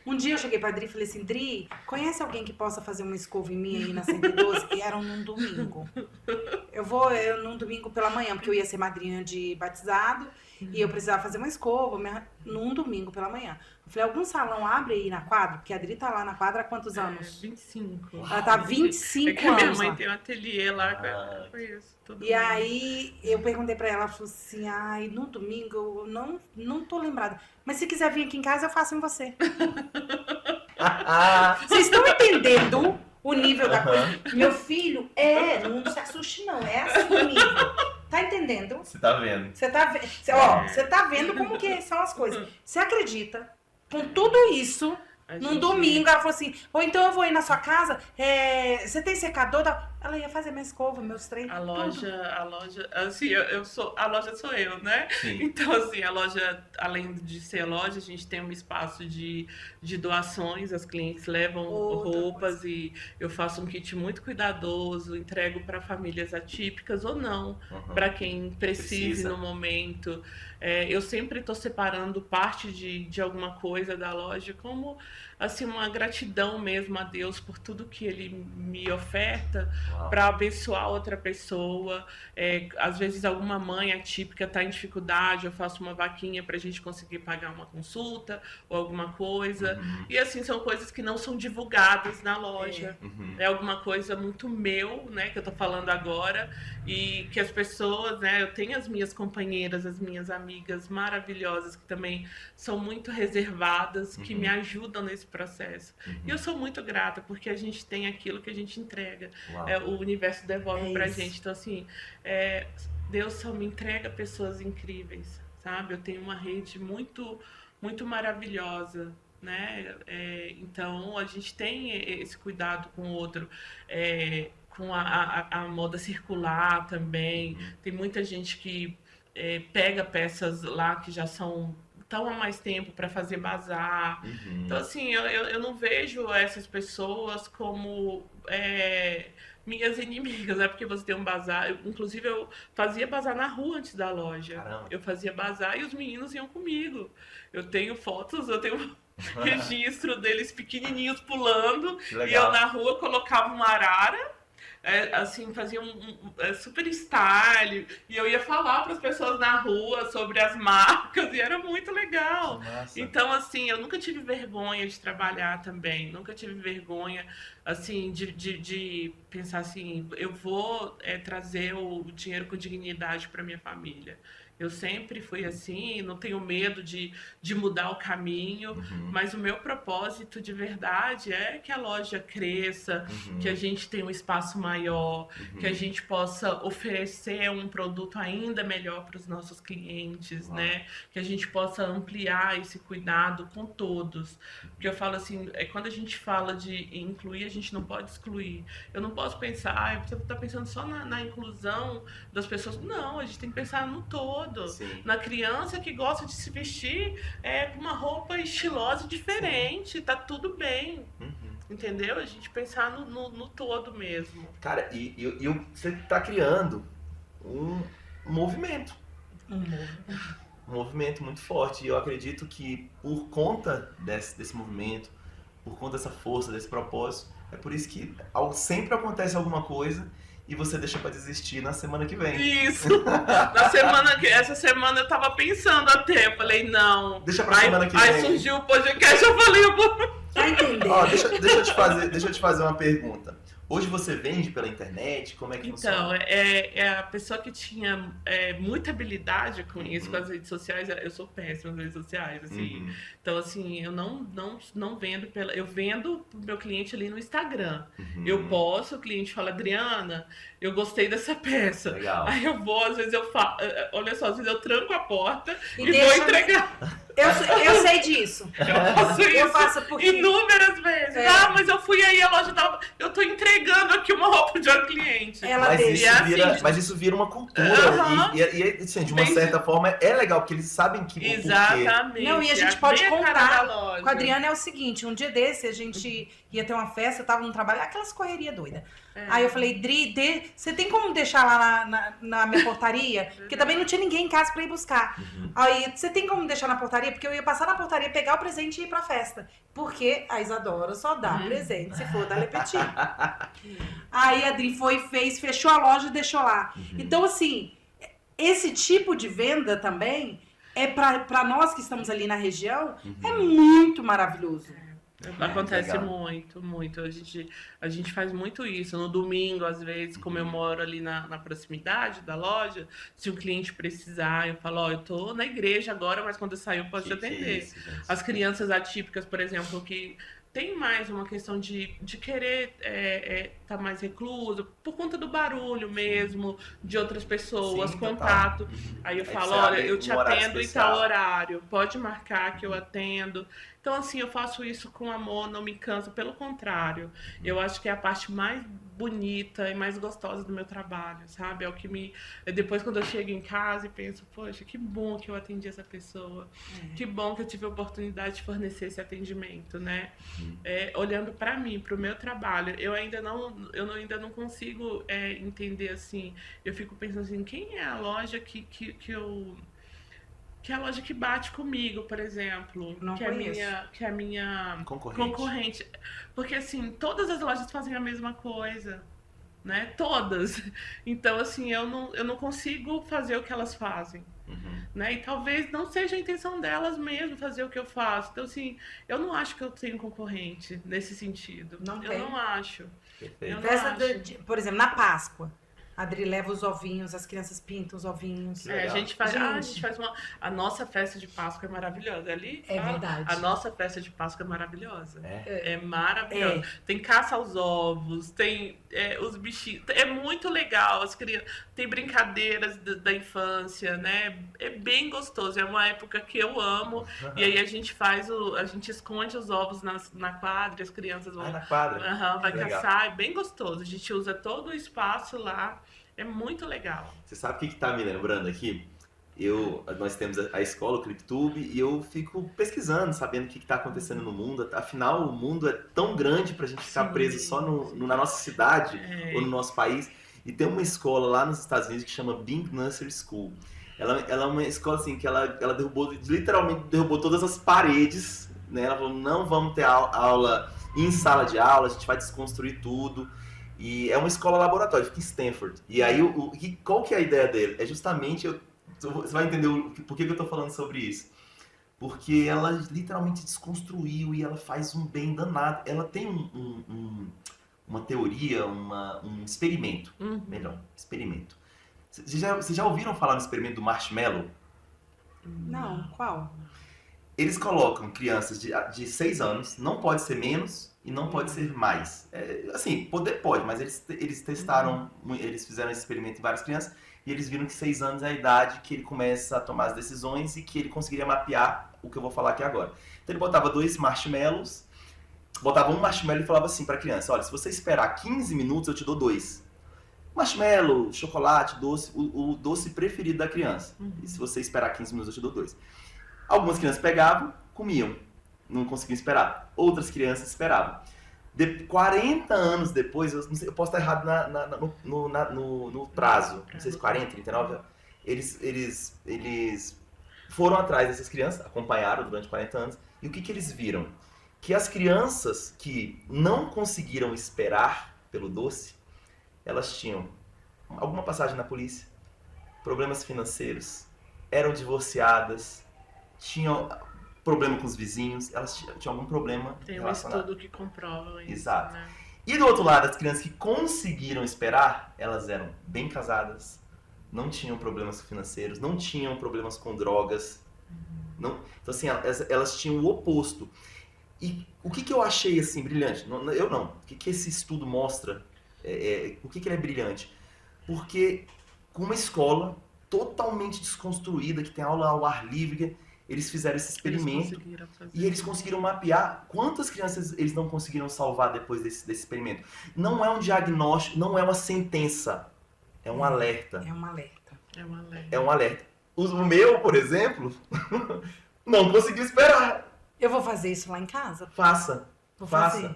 Um dia eu cheguei pra Dri e falei assim, Dri, conhece alguém que possa fazer uma escova em mim aí na 112? E era num domingo. Eu num domingo pela manhã, porque eu ia ser madrinha de batizado e eu precisava fazer uma escova num domingo pela manhã. Eu falei, algum salão abre aí na quadra? Porque a Dri tá lá na quadra há quantos anos? 25. Ela tá há 25 anos. Minha mãe tem um ateliê lá, foi isso. E aí eu perguntei pra ela, ela falou assim, no domingo eu não tô lembrada. Mas se quiser vir aqui em casa, eu faço em você. Vocês estão entendendo o nível da coisa? Meu filho, não se assuste não, é assim o nível. Tá entendendo? Você tá vendo. Você tá vendo como que são as coisas. Você acredita, com tudo isso, num domingo, ela falou assim, ou então eu vou ir na sua casa, você tem secador? Ela ia fazer minha escova, meus trem, A loja, assim, a loja sou eu, né? Sim. Então, assim, a loja, além de ser loja, a gente tem um espaço de doações, as clientes levam roupas e eu faço um kit muito cuidadoso, entrego para famílias atípicas ou não, para quem precise no momento. Eu sempre estou separando parte de alguma coisa da loja como assim uma gratidão mesmo a Deus por tudo que Ele me oferta para abençoar outra pessoa. Às vezes alguma mãe atípica está em dificuldade, eu faço uma vaquinha para a gente conseguir pagar uma consulta ou alguma coisa. E assim, são coisas que não são divulgadas na loja. É alguma coisa muito meu, né, que eu estou falando agora, e que as pessoas, né, eu tenho as minhas companheiras, as minhas amigas maravilhosas que também são muito reservadas, que me ajudam nesse processo. E eu sou muito grata, porque a gente tem aquilo que a gente entrega. O universo devolve pra gente. Então, assim, Deus só me entrega pessoas incríveis, sabe? Eu tenho uma rede muito, muito maravilhosa, né? Então, a gente tem esse cuidado com o outro. Com a moda circular também. Tem muita gente que pega peças lá que já estão há mais tempo para fazer bazar. Então, assim, eu não vejo essas pessoas como minhas inimigas, né? Porque você tem um bazar. Inclusive, eu fazia bazar na rua antes da loja. Caramba. Eu fazia bazar e os meninos iam comigo. Eu tenho fotos, eu tenho registro deles pequenininhos pulando. E eu na rua colocava uma arara. Assim, fazia um super style, e eu ia falar para as pessoas na rua sobre as marcas, e era muito legal. Então, assim, eu nunca tive vergonha de trabalhar também, nunca tive vergonha, assim, de pensar assim, eu vou trazer o dinheiro com dignidade para minha família. Eu sempre fui assim, não tenho medo de mudar o caminho, mas o meu propósito de verdade é que a loja cresça, que a gente tenha um espaço maior, que a gente possa oferecer um produto ainda melhor para os nossos clientes, né? Que a gente possa ampliar esse cuidado com todos. Porque eu falo assim, quando a gente fala de incluir, a gente não pode excluir. Eu não posso pensar, você está pensando só na inclusão das pessoas. Não, a gente tem que pensar no todo. Sim. Na criança que gosta de se vestir com uma roupa estilosa diferente, tá tudo bem. Entendeu? A gente pensar no todo mesmo. Cara, e você tá criando um movimento. Um movimento muito forte. E eu acredito que por conta desse movimento, por conta dessa força, desse propósito, é por isso que sempre acontece alguma coisa e você deixa pra desistir na semana que vem. Isso! Essa semana eu tava pensando até, eu falei, não. Deixa pra semana que vem. Aí surgiu o podcast, eu falei, eu vou... Tá entendendo? Ó, deixa eu te fazer uma pergunta. Hoje você vende pela internet? Como é que funciona? Então, a pessoa que tinha muita habilidade com isso, com as redes sociais, eu sou péssima nas redes sociais, assim. Então, assim, eu não vendo eu vendo pro meu cliente ali no Instagram. Eu posto, o cliente fala, Adriana, eu gostei dessa peça. Legal. Aí eu vou, às vezes eu faço, olha só, às vezes eu tranco a porta e vou deixa... entregar. Eu sei disso. Eu faço isso. Eu faço porque... inúmeras vezes. Mas eu fui aí, a loja tava... Eu tô entregando aqui uma roupa de um cliente. Mas isso vira uma cultura. E assim, de uma certa forma, é legal, porque eles sabem que exatamente. Não, e a gente pode contar. Com a Adriana é o seguinte, um dia desse a gente ia ter uma festa, eu tava no trabalho, aquelas correrias doidas. Aí eu falei, Dri, você tem como deixar lá na minha portaria? Porque também não tinha ninguém em casa pra ir buscar. Aí, você tem como deixar na portaria? Porque eu ia passar na portaria, pegar o presente e ir pra festa. Porque a Isadora só dá presente se for da Lepeti. Aí a Dri fez, fechou a loja e deixou lá. Então, assim, esse tipo de venda também é pra nós que estamos ali na região, é muito maravilhoso. Acontece muito, muito. A gente faz muito isso. No domingo, às vezes, como eu moro ali na proximidade da loja, se o cliente precisar, eu falo, eu tô na igreja agora, mas quando eu sair eu posso te atender. As crianças atípicas, por exemplo, que tem mais uma questão de querer estar mais recluso, por conta do barulho mesmo, de outras pessoas, contato. Aí eu falo, olha, eu te atendo em tal horário, pode marcar que eu atendo. Então, assim, eu faço isso com amor, não me canso, pelo contrário. Eu acho que é a parte mais bonita e mais gostosa do meu trabalho, sabe? É o que me... Depois, quando eu chego em casa e penso, poxa, que bom que eu atendi essa pessoa. Que bom que eu tive a oportunidade de fornecer esse atendimento, né? Olhando para mim, para o meu trabalho, eu ainda não consigo entender, assim, eu fico pensando assim, quem é a loja que é a loja que bate comigo, por exemplo, Não que conheço. é a minha Concorrente. Porque assim, todas as lojas fazem a mesma coisa, né? Todas. Então assim, eu não consigo fazer o que elas fazem, né? E talvez não seja a intenção delas mesmo fazer o que eu faço. Então assim, eu não acho que eu tenho concorrente nesse sentido. Não eu tem. não acho. Perfeito. Eu não Festa acho. por exemplo, na Páscoa. A Adri leva os ovinhos, as crianças pintam os ovinhos. Que legal. A gente faz Gente. a nossa festa de Páscoa é maravilhosa. Ali É fala, verdade. a nossa festa de Páscoa é maravilhosa. É? É maravilhosa. Tem caça aos ovos, tem os bichinhos. É muito legal. As crianças, tem brincadeiras da infância, né? É bem gostoso. É uma época que eu amo. E aí a gente a gente esconde os ovos na quadra, as crianças vão. Na quadra. Vai Legal. caçar. É bem gostoso. A gente usa todo o espaço lá. É muito legal. Você sabe o que tá me lembrando aqui? Nós temos a escola, o ClipTube, e eu fico pesquisando, sabendo o que está acontecendo no mundo. Afinal, o mundo é tão grande para a gente ficar preso só na nossa cidade ou no nosso país. E tem uma escola lá nos Estados Unidos que chama Bing Nursery School. Ela é uma escola assim que ela literalmente derrubou todas as paredes, né? Ela falou, não vamos ter aula em sala de aula, a gente vai desconstruir tudo. E é uma escola laboratório, fica em Stanford. E aí, qual que é a ideia dele? É justamente, você vai entender por que eu tô falando sobre isso. Porque ela literalmente desconstruiu e ela faz um bem danado. Ela tem uma teoria, um experimento. Melhor, experimento. Vocês já ouviram falar no experimento do marshmallow? Não, qual? Eles colocam crianças de 6 anos, não pode ser menos e não pode ser mais. Assim, poder pode, mas eles testaram, eles fizeram esse experimento em várias crianças e eles viram que 6 anos é a idade que ele começa a tomar as decisões e que ele conseguiria mapear o que eu vou falar aqui agora. Então ele botava 2 marshmallows, botava um marshmallow e falava assim para a criança, olha, se você esperar 15 minutos eu te dou 2. Marshmallow, chocolate, doce, o doce preferido da criança. E se você esperar 15 minutos eu te dou 2. Algumas crianças pegavam, comiam, não conseguiam esperar. Outras crianças esperavam. 40 anos depois, eu posso estar errado no prazo, não sei se 40, 39, eles foram atrás dessas crianças, acompanharam durante 40 anos, e o que eles viram? Que as crianças que não conseguiram esperar pelo doce, elas tinham alguma passagem na polícia, problemas financeiros, eram divorciadas, tinham problema com os vizinhos, elas tinham algum problema Tem um relacionado. estudo que comprova isso. Exato. Né? E do outro lado, as crianças que conseguiram esperar, elas eram bem casadas, não tinham problemas financeiros, não tinham problemas com drogas. Não, então, assim, elas tinham o oposto. E o que eu achei, assim, brilhante? Eu não. O que esse estudo mostra? Por que ele é brilhante? Porque com uma escola totalmente desconstruída, que tem aula ao ar livre, eles fizeram esse experimento e eles conseguiram mapear quantas crianças eles não conseguiram salvar depois desse experimento. Não é um diagnóstico, não é uma sentença, é um alerta. É um alerta. É um alerta. O meu, por exemplo, não conseguiu esperar. Eu vou fazer isso lá em casa? Faça. Vou Faça. fazer.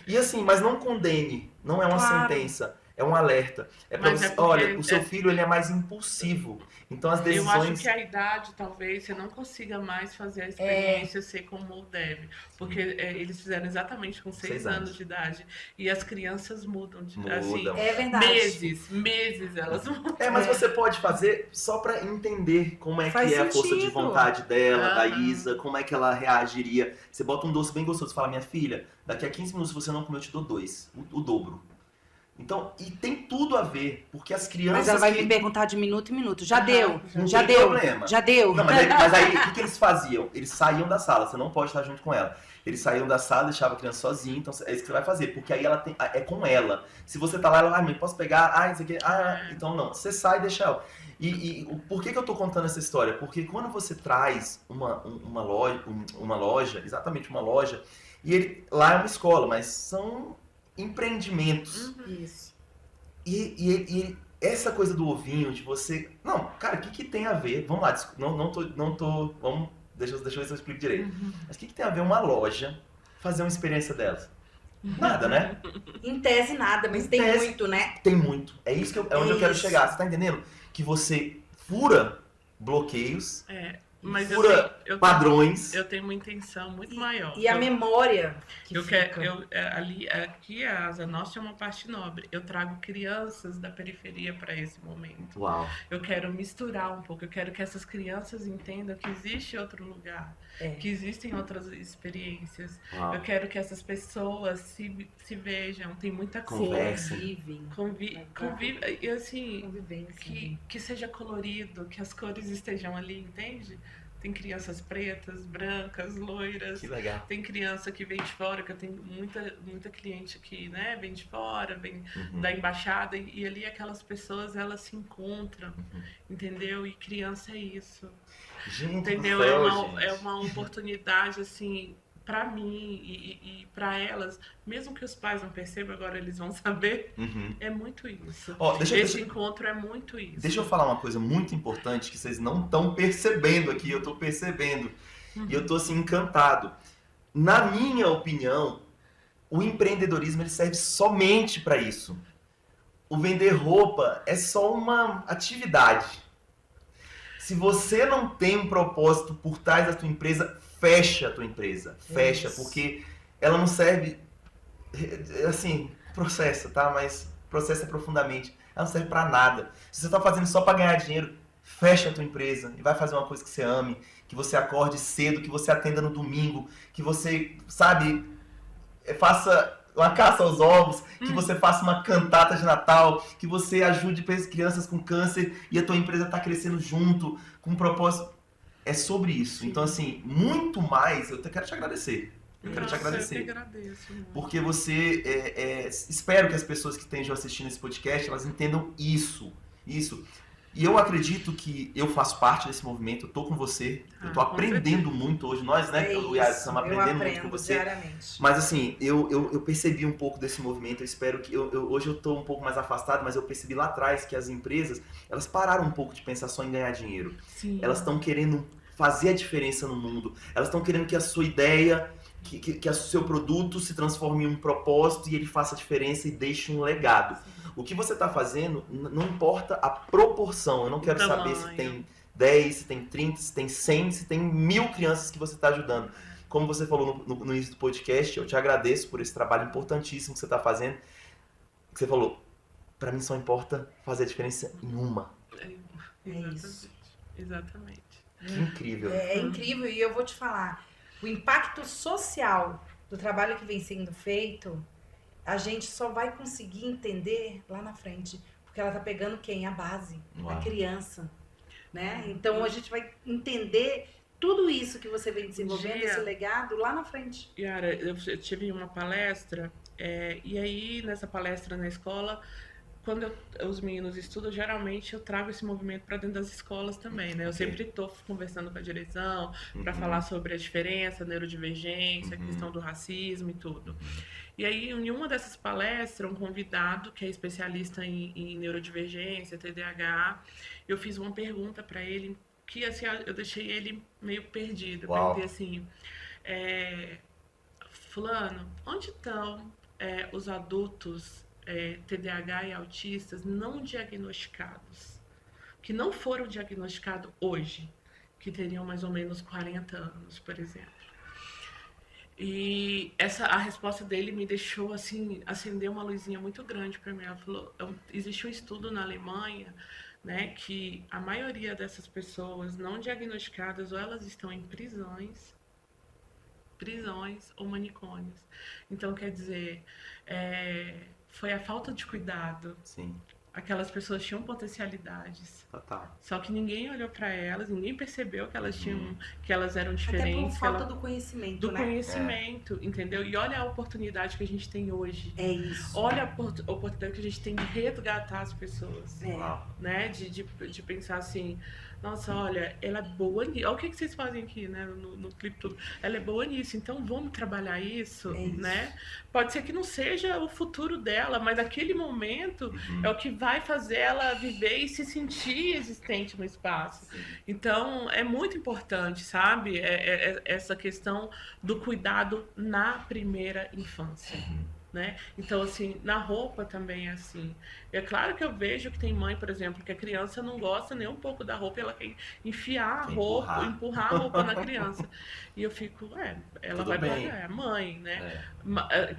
E assim, mas não condene, não é uma sentença. É um alerta. É pra você, olha, o seu filho ele é mais impulsivo. Então as decisões... Eu acho que a idade, talvez, você não consiga mais fazer a experiência ser como deve. Porque eles fizeram exatamente com 6 anos de idade. E as crianças mudam. Assim, é verdade. Meses elas mudam. Mas você pode fazer só pra entender como é Faz que é a sentido. força de vontade dela, da Isa, como é que ela reagiria. Você bota um doce bem gostoso e fala, minha filha, daqui a 15 minutos se você não comer, eu te dou 2. O dobro. Então, e tem tudo a ver, porque as crianças... Mas ela vai me perguntar de minuto em minuto. Já deu. Não tem problema. Já deu. Não, mas aí, o que eles faziam? Eles saíam da sala, você não pode estar junto com ela. Eles saíam da sala, deixavam a criança sozinha, então é isso que você vai fazer, porque aí ela é com ela. Se você tá lá, ela, mãe, posso pegar? Isso aqui, então não. Você sai e deixa ela. Por que eu tô contando essa história? Porque quando você traz uma loja, exatamente uma loja, lá é uma escola, mas são empreendimentos. Isso. E essa coisa do ovinho, de você... Não, cara, o que tem a ver? Vamos lá, não tô... Vamos, deixa eu ver se eu explico direito. Mas o que tem a ver uma loja fazer uma experiência delas? Nada, né? Em tese nada, mas tem muito, né? Tem muito. É isso que onde eu quero chegar. Você tá entendendo? Que você fura bloqueios, mas fura padrões. Eu tenho uma intenção muito maior. E a memória que aqui a Asa Nostra é uma parte nobre. Eu trago crianças da periferia para esse momento. Uau. Eu quero misturar um pouco. Eu quero que essas crianças entendam que existe outro lugar. Que existem outras experiências. Uau. Eu quero que essas pessoas se vejam. Tem muita conversa. Convivem. E assim, Convivência. que seja colorido, que as cores estejam ali, entende? Tem crianças pretas, brancas, loiras. Que legal. Tem criança que vem de fora, que eu tenho muita cliente que, né, vem de fora, vem da embaixada, e ali aquelas pessoas, elas se encontram, entendeu? E criança é isso. Gente, entendeu? gente. É uma oportunidade, assim, para mim e para elas, mesmo que os pais não percebam, agora eles vão saber, é muito isso. Esse encontro é muito isso. Deixa eu falar uma coisa muito importante que vocês não estão percebendo aqui, eu estou percebendo. E eu estou assim, encantado. Na minha opinião, o empreendedorismo ele serve somente para isso. O vender roupa é só uma atividade. Se você não tem um propósito por trás da tua empresa, fecha a tua empresa. Fecha, porque ela não serve... Assim, processa, tá? Mas processa profundamente. Ela não serve pra nada. Se você tá fazendo só pra ganhar dinheiro, fecha a tua empresa e vai fazer uma coisa que você ame, que você acorde cedo, que você atenda no domingo, que você, sabe, faça uma caça aos ovos, que você faça uma cantata de Natal, que você ajude crianças com câncer e a tua empresa tá crescendo junto, com um propósito. É sobre isso. Sim. Então, assim, muito mais, eu quero te agradecer. Eu te agradeço. Porque você... espero que as pessoas que estejam assistindo esse podcast, elas entendam isso. E eu acredito que eu faço parte desse movimento, eu tô com você, eu tô aprendendo muito hoje. Nós, né, estamos aprendendo muito com você. Diariamente. Mas assim, eu percebi um pouco desse movimento, eu espero que... hoje eu tô um pouco mais afastado, mas eu percebi lá atrás que as empresas, elas pararam um pouco de pensar só em ganhar dinheiro. Sim. Elas estão querendo fazer a diferença no mundo. Elas estão querendo que a sua ideia... Que o seu produto se transforme em um propósito e ele faça a diferença e deixe um legado. O que você está fazendo, não importa a proporção. Eu não quero saber se tem 10, se tem 30, se tem 100, se tem 1000 crianças que você está ajudando. Como você falou no início do podcast, eu te agradeço por esse trabalho importantíssimo que você está fazendo. Que você falou, para mim só importa fazer a diferença em uma. Exatamente. Que incrível. É incrível, e eu vou te falar... O impacto social do trabalho que vem sendo feito, a gente só vai conseguir entender lá na frente. Porque ela tá pegando quem? A base, a criança. Né? Então a gente vai entender tudo isso que você vem desenvolvendo, esse legado, lá na frente. Yara, eu tive uma palestra, e aí nessa palestra na escola... Quando os meninos estudam, geralmente eu trago esse movimento para dentro das escolas também, né? Eu sempre estou conversando com a direção para falar sobre a diferença, a neurodivergência, a questão do racismo e tudo. E aí, em uma dessas palestras, um convidado que é especialista em neurodivergência, TDAH, eu fiz uma pergunta para ele que assim, eu deixei ele meio perdido. Eu perguntei assim, fulano, onde estão os adultos TDAH e autistas não diagnosticados, que não foram diagnosticados hoje, que teriam mais ou menos 40 anos, por exemplo. E a resposta dele me deixou assim, acendeu uma luzinha muito grande para mim. Ela falou, existe um estudo na Alemanha, né, que a maioria dessas pessoas não diagnosticadas ou elas estão em prisões ou manicômios. Então, quer dizer, foi a falta de cuidado. Sim. aquelas pessoas tinham potencialidades. Total. Só que ninguém olhou para elas, ninguém percebeu que elas tinham, que elas eram diferentes. Até por falta do conhecimento, do conhecimento, entendeu? E olha a oportunidade que a gente tem hoje. É isso. Olha a oportunidade que a gente tem de resgatar as pessoas. É. Né? De pensar assim, nossa, olha, ela é boa nisso. Olha o que vocês fazem aqui, né? No clipe tudo. Ela é boa nisso, então vamos trabalhar isso, né? Pode ser que não seja o futuro dela, mas aquele momento é o que vai fazer ela viver e se sentir existente no espaço. Então, é muito importante, sabe? Essa questão do cuidado na primeira infância. Né? Então, assim, na roupa também é assim. É claro que eu vejo que tem mãe, por exemplo, que a criança não gosta nem um pouco da roupa, ela quer enfiar a roupa, empurrar a roupa na criança. E eu fico, ela Tudo vai bem. pagar, é a mãe, né?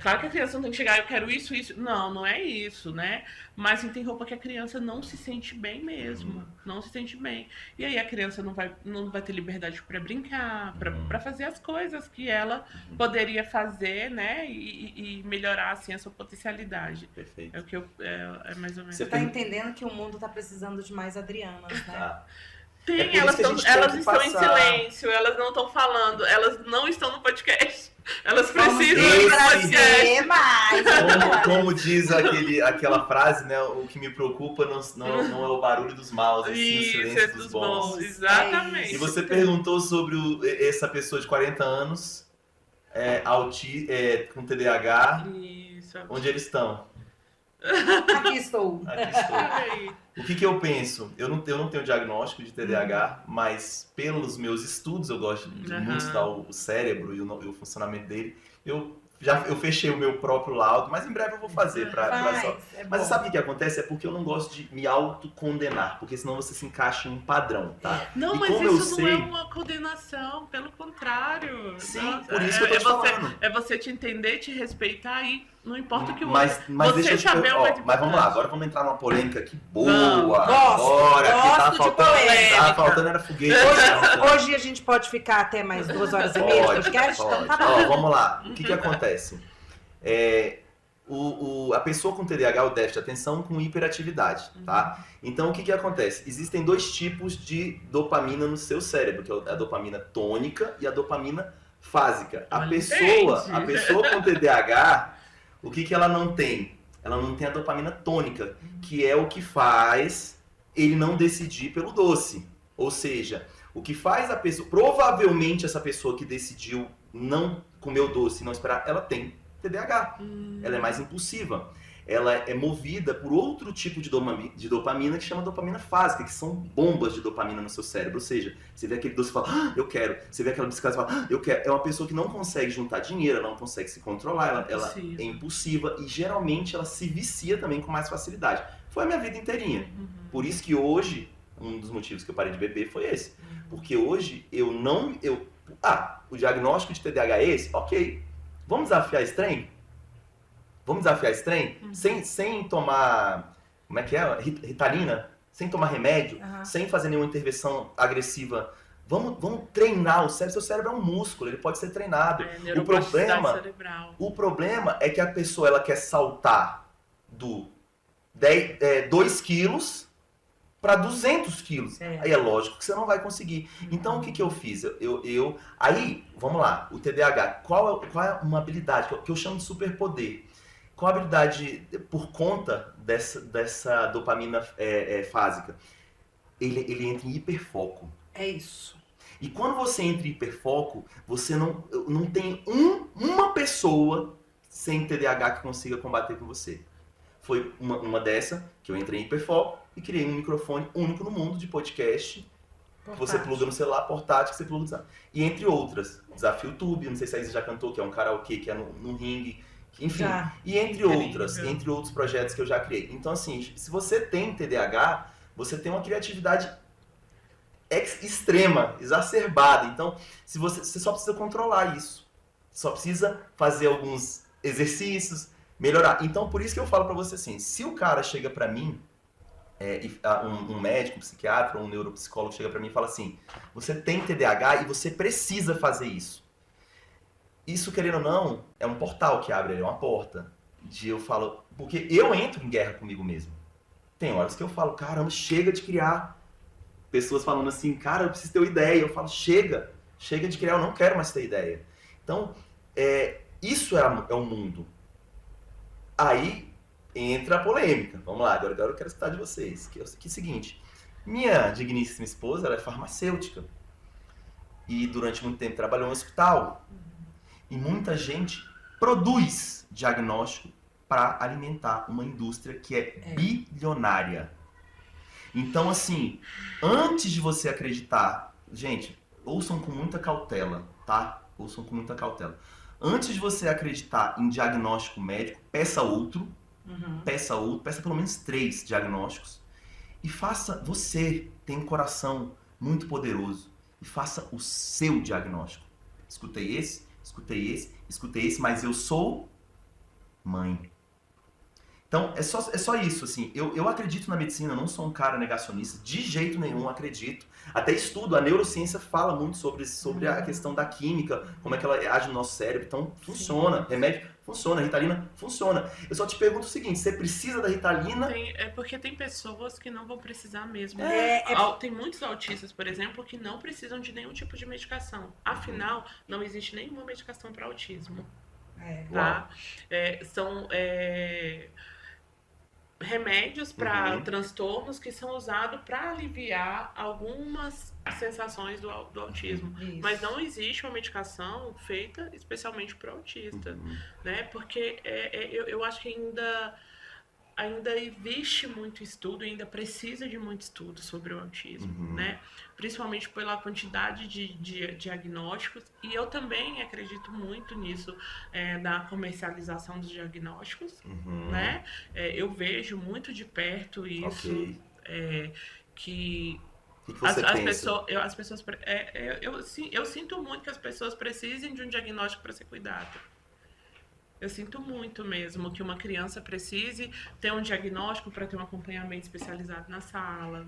Claro que a criança não tem que chegar, eu quero isso, isso. Não é isso, né? Mas assim, tem roupa que a criança não se sente bem mesmo, não se sente bem. E aí a criança não vai ter liberdade para brincar, para fazer as coisas que ela poderia fazer, né? E melhorar assim a sua potencialidade. Perfeito. É o que é mais ou menos. Você tá entendendo que o mundo tá precisando de mais Adrianas, né? Tem, elas estão em silêncio, elas não estão falando, elas não estão no podcast. Elas precisam ir no podcast. Como diz aquela frase, né? O que me preocupa não é o barulho dos maus, assim, o silêncio dos bons. Exatamente. E você perguntou sobre essa pessoa de 40 anos com TDAH. Isso. Onde eles estão? Aqui estou. O que eu penso? Eu não tenho diagnóstico de TDAH, mas pelos meus estudos, eu gosto muito de estudar o cérebro e o funcionamento dele. Eu fechei o meu próprio laudo, mas em breve eu vou fazer. Mas você sabe o que acontece? É porque eu não gosto de me autocondenar, porque senão você se encaixa em um padrão, tá? Não, mas isso não é uma condenação, pelo contrário. Sim, por isso que eu tô te falando. É você te entender, te respeitar e não importa o que mas você saber o mais importante. Mas vamos lá, agora vamos entrar numa polêmica aqui boa. Gosto de polêmica. Tava faltando era foguete. Hoje a gente pode ficar até mais 2 horas e meia de podcast? Então tá bom. Vamos lá. O que acontece? A pessoa com TDAH, o déficit de atenção, com hiperatividade, tá? Então, o que acontece? Existem 2 tipos de dopamina no seu cérebro, que é a dopamina tônica e a dopamina fásica. A pessoa com TDAH, o que ela não tem? Ela não tem a dopamina tônica, que é o que faz ele não decidir pelo doce. Ou seja, o que faz a pessoa... Provavelmente essa pessoa que decidiu não comer o doce e não esperar, ela tem TDAH. Ela é mais impulsiva. Ela é movida por outro tipo de dopamina que chama dopamina fásica, que são bombas de dopamina no seu cérebro. Ou seja, você vê aquele doce e fala, eu quero. Você vê aquela bicicleta e fala, eu quero. É uma pessoa que não consegue juntar dinheiro, ela não consegue se controlar, ela é impulsiva e geralmente ela se vicia também com mais facilidade. Foi a minha vida inteirinha. Por isso que hoje, um dos motivos que eu parei de beber foi esse. Porque hoje o diagnóstico de TDAH é esse? Ok. Vamos desafiar esse trem? Sem tomar, como é que é? Ritalina? Sem tomar remédio? Sem fazer nenhuma intervenção agressiva? Vamos treinar o cérebro. Seu cérebro é um músculo, ele pode ser treinado. O problema é que a pessoa ela quer saltar do 2 quilos para 200 quilos. Aí é lógico que você não vai conseguir. Então, o que eu fiz? Aí, vamos lá, o TDAH, qual é uma habilidade que eu chamo de superpoder? Qual a habilidade por conta dessa dopamina fásica? Ele entra em hiperfoco. É isso. E quando você entra em hiperfoco, você não tem uma pessoa sem TDAH que consiga combater com você. Foi uma dessa que eu entrei em hiperfoco e criei um microfone único no mundo de podcast. Portátil. Você pluga no celular, portátil, você pluga no... E entre outras, Desafio Tube, não sei se a Isa já cantou, que é um karaokê, que é no ringue, enfim. E entre outros projetos que eu já criei. Então, assim, se você tem TDAH, você tem uma criatividade extrema, exacerbada. Então, você só precisa controlar isso. Só precisa fazer alguns exercícios, melhorar. Então, por isso que eu falo pra você assim, se o cara chega pra mim, um médico, um psiquiatra, um neuropsicólogo chega pra mim e fala assim, você tem TDAH e você precisa fazer isso. Isso, querendo ou não, é um portal que abre, é uma porta. Eu falo, porque eu entro em guerra comigo mesmo. tem horas que eu falo, caramba, chega de criar. Pessoas falando assim, cara, eu preciso ter uma ideia. Eu falo, chega de criar, eu não quero mais ter ideia. Então, isso é o mundo. Aí entra a polêmica. Vamos lá, agora eu quero escutar de vocês. Que é o seguinte, minha digníssima esposa, ela é farmacêutica. E durante muito tempo trabalhou no hospital. E muita gente produz diagnóstico para alimentar uma indústria que é bilionária. Então, assim, antes de você acreditar, gente, ouçam com muita cautela, tá? Ouçam com muita cautela. Antes de você acreditar em diagnóstico médico, peça pelo menos 3 diagnósticos e você tem um coração muito poderoso e faça o seu diagnóstico. Escutei esse, mas eu sou mãe. Então, é só isso, assim, eu acredito na medicina, eu não sou um cara negacionista, de jeito nenhum acredito. Até estudo, a neurociência fala muito sobre a questão da química, como é que ela age no nosso cérebro, então funciona, remédio funciona, Ritalina funciona. Eu só te pergunto o seguinte, você precisa da Ritalina? É porque tem pessoas que não vão precisar mesmo. Tem muitos autistas, por exemplo, que não precisam de nenhum tipo de medicação. Afinal, não existe nenhuma medicação para autismo. Tá? São remédios para transtornos que são usados para aliviar algumas sensações do autismo. Isso. Mas não existe uma medicação feita especialmente para o autista, né? Porque eu acho que ainda existe muito estudo, ainda precisa de muito estudo sobre o autismo, né? Principalmente pela quantidade de diagnósticos. E eu também acredito muito nisso, da comercialização dos diagnósticos, né? Eu vejo muito de perto isso, que as pessoas eu sinto muito que as pessoas precisem de um diagnóstico para ser cuidado. Eu sinto muito mesmo que uma criança precise ter um diagnóstico para ter um acompanhamento especializado na sala,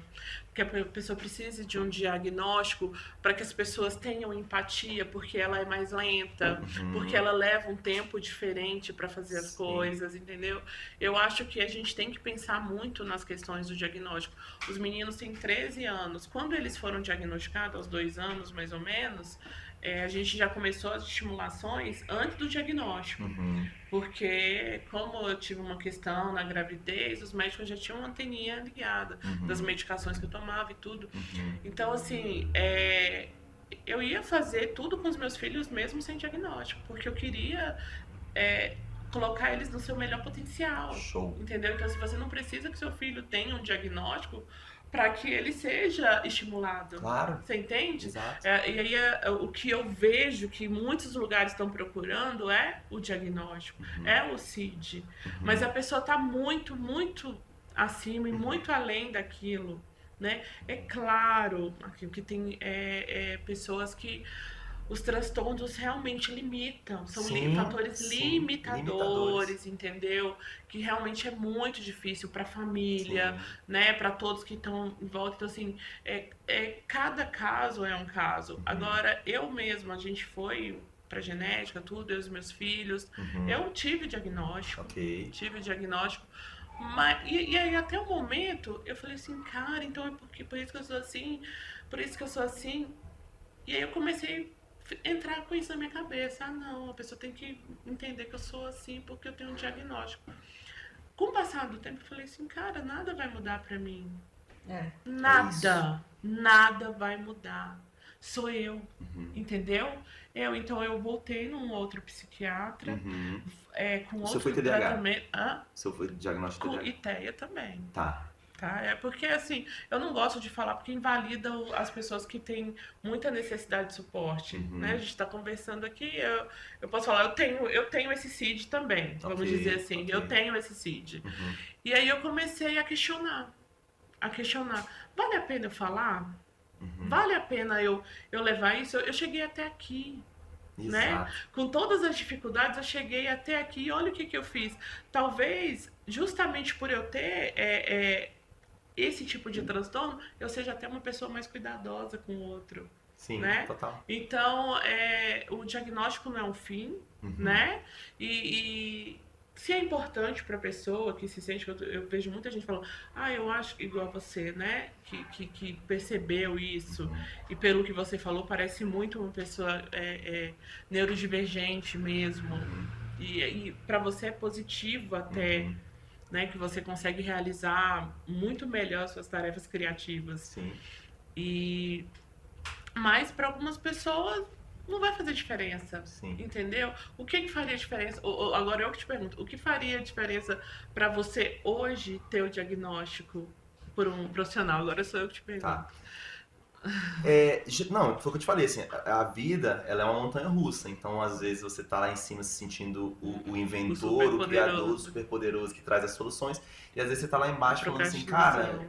que a pessoa precise de um diagnóstico para que as pessoas tenham empatia, porque ela é mais lenta, porque ela leva um tempo diferente para fazer as coisas, entendeu? Eu acho que a gente tem que pensar muito nas questões do diagnóstico. Os meninos têm 13 anos. Quando eles foram diagnosticados, aos 2 anos mais ou menos, a gente já começou as estimulações antes do diagnóstico. Porque, como eu tive uma questão na gravidez, os médicos já tinham uma anteninha ligada das medicações que eu tomava e tudo. Então, assim, eu ia fazer tudo com os meus filhos mesmo sem diagnóstico, porque eu queria colocar eles no seu melhor potencial. Show. Entendeu? Então, se você não precisa que seu filho tenha um diagnóstico para que ele seja estimulado. Claro. Você entende? Exato. E aí o que eu vejo que muitos lugares estão procurando é o diagnóstico, é o CID. Mas a pessoa está muito, muito acima e muito além daquilo, né? É claro que tem pessoas que os transtornos realmente limitam, são fatores limitadores, entendeu? Que realmente é muito difícil para a família, né? Para todos que estão em volta. Então, assim, cada caso é um caso. Agora, eu mesma, a gente foi para genética, tudo, eu e os meus filhos. Eu tive diagnóstico, mas, e aí, até o momento, eu falei assim, cara, então por isso que eu sou assim, por isso que eu sou assim. E aí eu comecei entrar com isso na minha cabeça. Ah, não, a pessoa tem que entender que eu sou assim porque eu tenho um diagnóstico. Com o passar do tempo, eu falei assim, cara, nada vai mudar pra mim. Nada vai mudar. Sou eu, entendeu? Então eu voltei num outro psiquiatra, com outro tratamento. Você foi diagnosticado? Com ITEA também. Tá. Porque assim, eu não gosto de falar porque invalida as pessoas que têm muita necessidade de suporte, né? A gente está conversando aqui, eu posso falar, eu tenho esse CID também, vamos dizer assim, eu tenho esse CID. E aí eu comecei a questionar, vale a pena eu falar? Vale a pena eu levar isso? Eu cheguei até aqui. Né? Com todas as dificuldades, eu cheguei até aqui e olha o que eu fiz. Talvez, justamente por eu ter esse tipo de transtorno, eu seja até uma pessoa mais cuidadosa com o outro. Sim, né? Total. Então, o diagnóstico não é um fim, né? E se é importante para a pessoa que se sente, eu vejo muita gente falando, eu acho igual você, né, que percebeu isso, e pelo que você falou, parece muito uma pessoa neurodivergente mesmo, e para você é positivo até, né, que você consegue realizar muito melhor suas tarefas criativas. Sim. Mas para algumas pessoas não vai fazer diferença, Sim. entendeu? O que faria diferença? Agora eu que te pergunto, o que faria diferença para você hoje ter o diagnóstico por um profissional? Agora sou eu que te pergunto. Tá. Não, foi o que eu te falei, assim, a vida, ela é uma montanha russa, então às vezes você tá lá em cima se sentindo o inventor, o criador, o super poderoso que traz as soluções, e às vezes você tá lá embaixo falando assim, cara,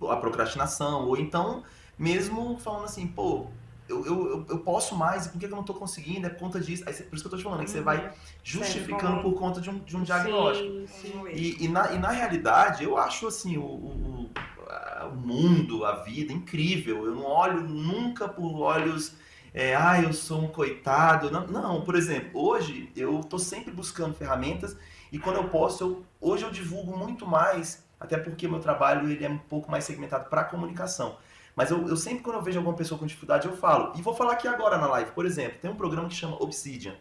a procrastinação, ou então mesmo falando assim, pô, eu posso mais, e por que eu não tô conseguindo? É por conta disso. Por isso que eu tô te falando, que você vai justificando por conta de um diagnóstico. Sim. E na realidade, eu acho assim, o mundo, a vida, incrível. Eu não olho nunca por olhos, eu sou um coitado. Não, por exemplo, hoje eu tô sempre buscando ferramentas, e quando eu posso, hoje eu divulgo muito mais, até porque meu trabalho ele é um pouco mais segmentado para comunicação. Mas eu sempre, quando eu vejo alguma pessoa com dificuldade, eu falo. E vou falar aqui agora na live. Por exemplo, tem um programa que chama Obsidian.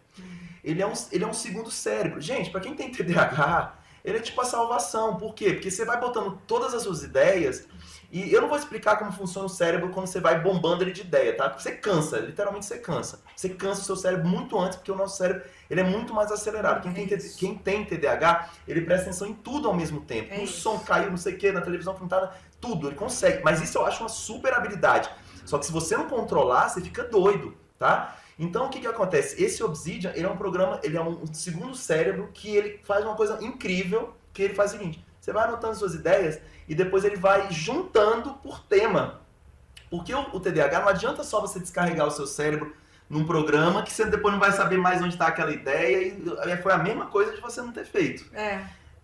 Ele é um segundo cérebro. Gente, para quem tem TDAH, ele é tipo a salvação. Por quê? Porque você vai botando todas as suas ideias. E eu não vou explicar como funciona o cérebro quando você vai bombando ele de ideia, tá? Porque você cansa, literalmente você cansa. Você cansa o seu cérebro muito antes, porque o nosso cérebro ele é muito mais acelerado. Quem tem TDAH, ele presta atenção em tudo ao mesmo tempo. No som caiu, não sei o que, na televisão que não tá... Tudo, ele consegue. Mas isso eu acho uma super habilidade. Só que se você não controlar, você fica doido, tá? Então o que acontece? Esse Obsidian, ele é um programa, ele é um segundo cérebro que ele faz uma coisa incrível, que ele faz o seguinte, você vai anotando suas ideias e depois ele vai juntando por tema. Porque o TDAH não adianta só você descarregar o seu cérebro num programa que você depois não vai saber mais onde está aquela ideia, e foi a mesma coisa de você não ter feito.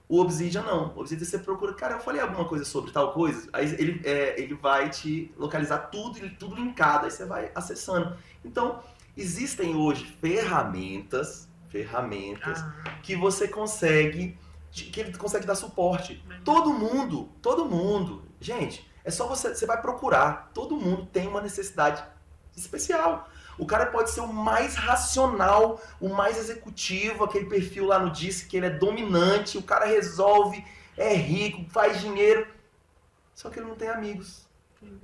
O Obsidian não. O Obsidian você procura, cara, eu falei alguma coisa sobre tal coisa, aí ele vai te localizar tudo linkado, aí você vai acessando. Então, existem hoje ferramentas que você consegue, que ele consegue dar suporte. Todo mundo, gente, é só você vai procurar, todo mundo tem uma necessidade especial. O cara pode ser o mais racional, o mais executivo, aquele perfil lá no Disque que ele é dominante, o cara resolve, é rico, faz dinheiro, só que ele não tem amigos.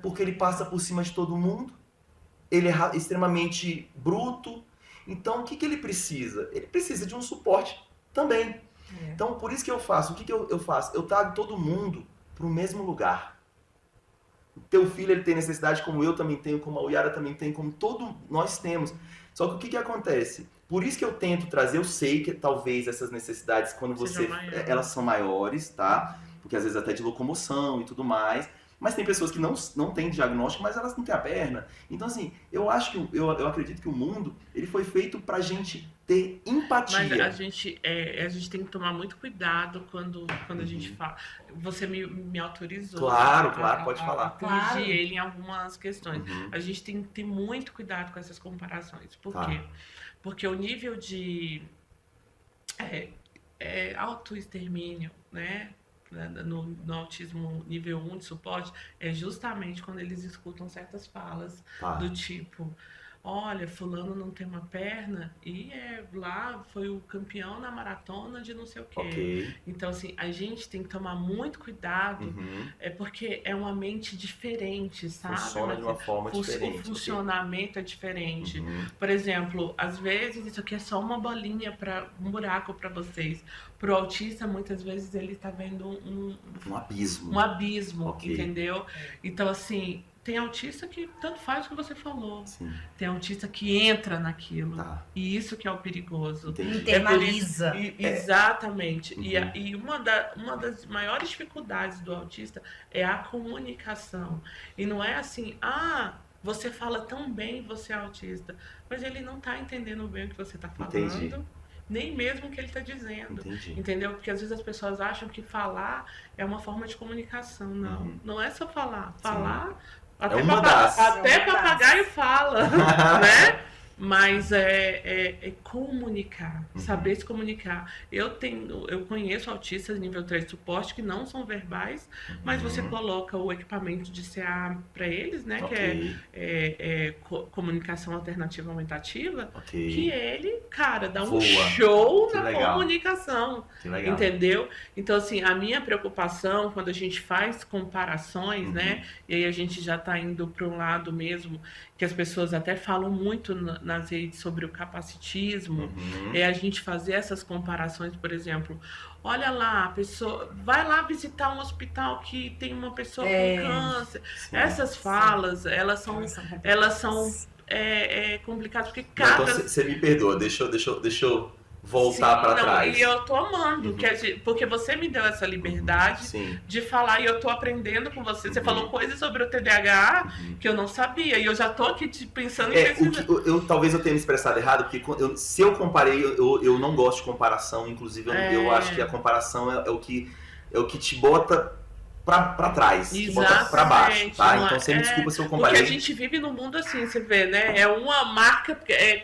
Porque ele passa por cima de todo mundo, ele é extremamente bruto. Então, o que ele precisa? Ele precisa de um suporte também. Então, por isso que eu faço. O que eu faço? Eu trago todo mundo para o mesmo lugar. O teu filho ele tem necessidade como eu também tenho, como a Uyara também tem, como todos nós temos. Só que o que acontece? Por isso que eu tento trazer, eu sei que talvez essas necessidades, quando elas são maiores, tá? Porque às vezes até de locomoção e tudo mais. Mas tem pessoas que não têm diagnóstico, mas elas não têm a perna. Então, assim, eu acredito que o mundo ele foi feito pra gente ter empatia. Mas a gente tem que tomar muito cuidado quando a gente fala. Você me autorizou. Claro, pode falar. Corrigir ele em algumas questões. A gente tem que ter muito cuidado com essas comparações. Por quê? Porque o nível de autoextermínio, né? No autismo nível 1 de suporte, é justamente quando eles escutam certas falas do tipo, olha, fulano não tem uma perna e lá foi o campeão na maratona de não sei o quê. Okay. Então, assim, a gente tem que tomar muito cuidado, porque é uma mente diferente, sabe? Funciona de uma forma diferente. O funcionamento é diferente. Por exemplo, às vezes isso aqui é só uma bolinha, um buraco para vocês. Pro autista, muitas vezes, ele tá vendo um abismo. Um abismo, entendeu? Então, assim, tem autista que tanto faz o que você falou. Sim. Tem autista que entra naquilo. E isso que é o perigoso. Internaliza. Exatamente. E uma das maiores dificuldades do autista é a comunicação. E não é assim, você fala tão bem, você é autista. Mas ele não tá entendendo bem o que você tá falando. Entendi. Nem mesmo o que ele está dizendo. Entendi. Entendeu? Porque às vezes as pessoas acham que falar é uma forma de comunicação. Não. Não é só falar. Falar, até papagaio fala, né? mas é comunicar, saber se comunicar. Eu conheço autistas nível 3 de suporte que não são verbais, mas você coloca o equipamento de CA para eles, né, que é comunicação alternativa aumentativa, que ele, cara, dá um show na comunicação, entendeu? Então, assim, a minha preocupação quando a gente faz comparações, né, e aí a gente já está indo para um lado mesmo que as pessoas até falam muito nas redes sobre o capacitismo, é a gente fazer essas comparações, por exemplo, olha lá, a pessoa vai lá visitar um hospital que tem uma pessoa com câncer. Sim, essas falas, elas são complicadas, porque cada... Então, você me perdoa, deixa eu voltar para trás. E eu tô amando, porque você me deu essa liberdade de falar e eu tô aprendendo com você. Você falou coisas sobre o TDAH que eu não sabia e eu já tô aqui pensando em pesquisar. Talvez eu tenha me expressado errado, porque se eu comparei, eu não gosto de comparação, inclusive eu acho que a comparação é o que te bota pra trás, bota pra baixo, tá? Então você me desculpa se eu comparei. Porque a gente vive num mundo assim, você vê, né? É uma marca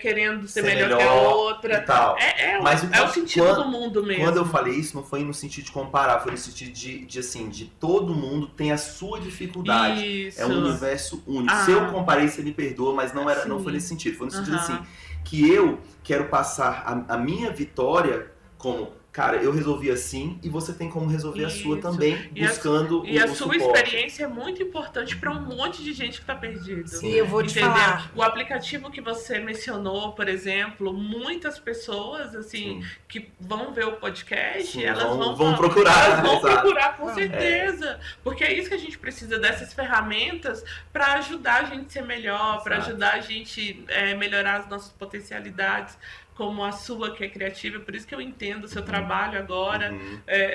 querendo ser melhor que a outra. E tal. Mas o sentido do mundo mesmo. Quando eu falei isso, não foi no sentido de comparar, foi no sentido de todo mundo tem a sua dificuldade. Isso. É um universo único. Se eu comparei, você me perdoa, mas não foi nesse sentido. Foi no sentido assim, que eu quero passar a minha vitória como... Cara, eu resolvi assim e você tem como resolver a sua também, buscando o suporte. E a sua experiência é muito importante para um monte de gente que está perdido. Sim, eu vou te falar. O aplicativo que você mencionou, por exemplo, muitas pessoas assim que vão ver o podcast, elas vão procurar. Elas vão procurar com certeza. Porque é isso que a gente precisa, dessas ferramentas para ajudar a gente a ser melhor, para ajudar a gente a melhorar as nossas potencialidades, como a sua, que é criativa, por isso que eu entendo o seu trabalho agora,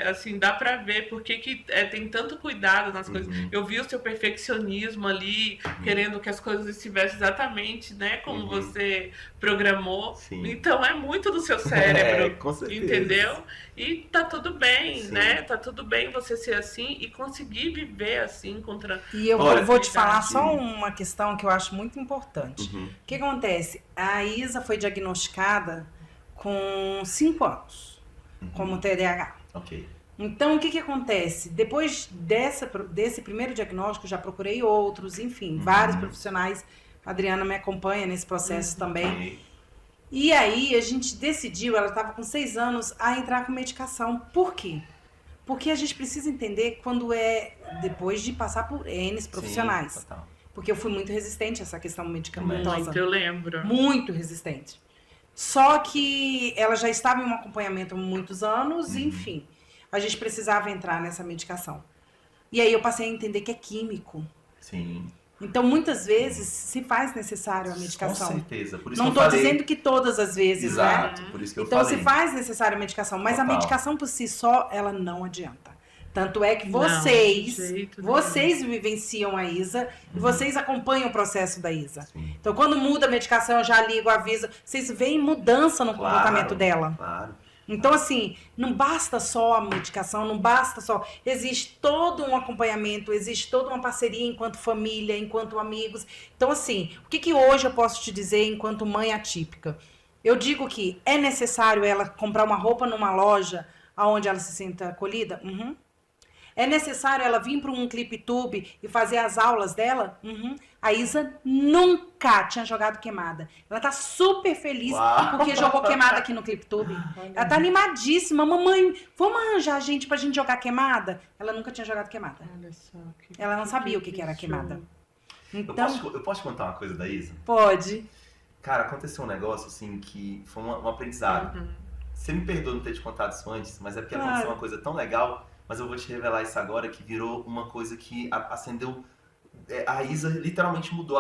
assim, dá pra ver porque que tem tanto cuidado nas coisas. Eu vi o seu perfeccionismo ali, querendo que as coisas estivessem exatamente, né, como você programou. Então é muito do seu cérebro, com certeza. entendeu? E tá tudo bem, né? Tá tudo bem você ser assim e conseguir viver assim contra... E eu vou te falar só uma questão que eu acho muito importante. O que acontece? A Isa foi diagnosticada com 5 anos como TDAH. Então, o que acontece? Depois desse primeiro diagnóstico, já procurei outros, enfim, vários profissionais. A Adriana me acompanha nesse processo também. E aí, a gente decidiu, ela estava com 6 anos, a entrar com medicação. Por quê? Porque a gente precisa entender quando depois de passar por N profissionais. Sim, total. Porque eu fui muito resistente a essa questão medicamentosa. Muito, eu lembro. Muito resistente. Só que ela já estava em um acompanhamento há muitos anos, enfim. A gente precisava entrar nessa medicação. E aí eu passei a entender que é químico. Sim. Então, muitas vezes, se faz necessário a medicação. Com certeza. Por isso não estou dizendo que todas as vezes, exato, né? Por isso que eu então, falei. se faz necessário a medicação. Mas a medicação por si só, ela não adianta. Tanto é que vocês vivenciam a Isa e vocês acompanham o processo da Isa. Então, quando muda a medicação, eu já ligo, aviso. Vocês veem mudança no comportamento dela. Claro. Então, assim, não basta só a medicação, não basta só... Existe todo um acompanhamento, existe toda uma parceria enquanto família, enquanto amigos. Então, assim, o que hoje eu posso te dizer enquanto mãe atípica? Eu digo que é necessário ela comprar uma roupa numa loja onde ela se sinta acolhida? É necessário ela vir para um ClipTube e fazer as aulas dela? A Isa nunca tinha jogado queimada. Ela tá super feliz porque jogou queimada aqui no ClipTube. Ela tá animadíssima. Mamãe, vamos arranjar gente pra gente jogar queimada? Ela nunca tinha jogado queimada. Olha só, ela não sabia o que era queimada. Então, eu posso contar uma coisa da Isa? Pode. Cara, aconteceu um negócio assim que foi um aprendizado. Você me perdoa não ter te contado isso antes, mas é porque aconteceu uma coisa tão legal. Mas eu vou te revelar isso agora, que virou uma coisa que acendeu... A Isa literalmente mudou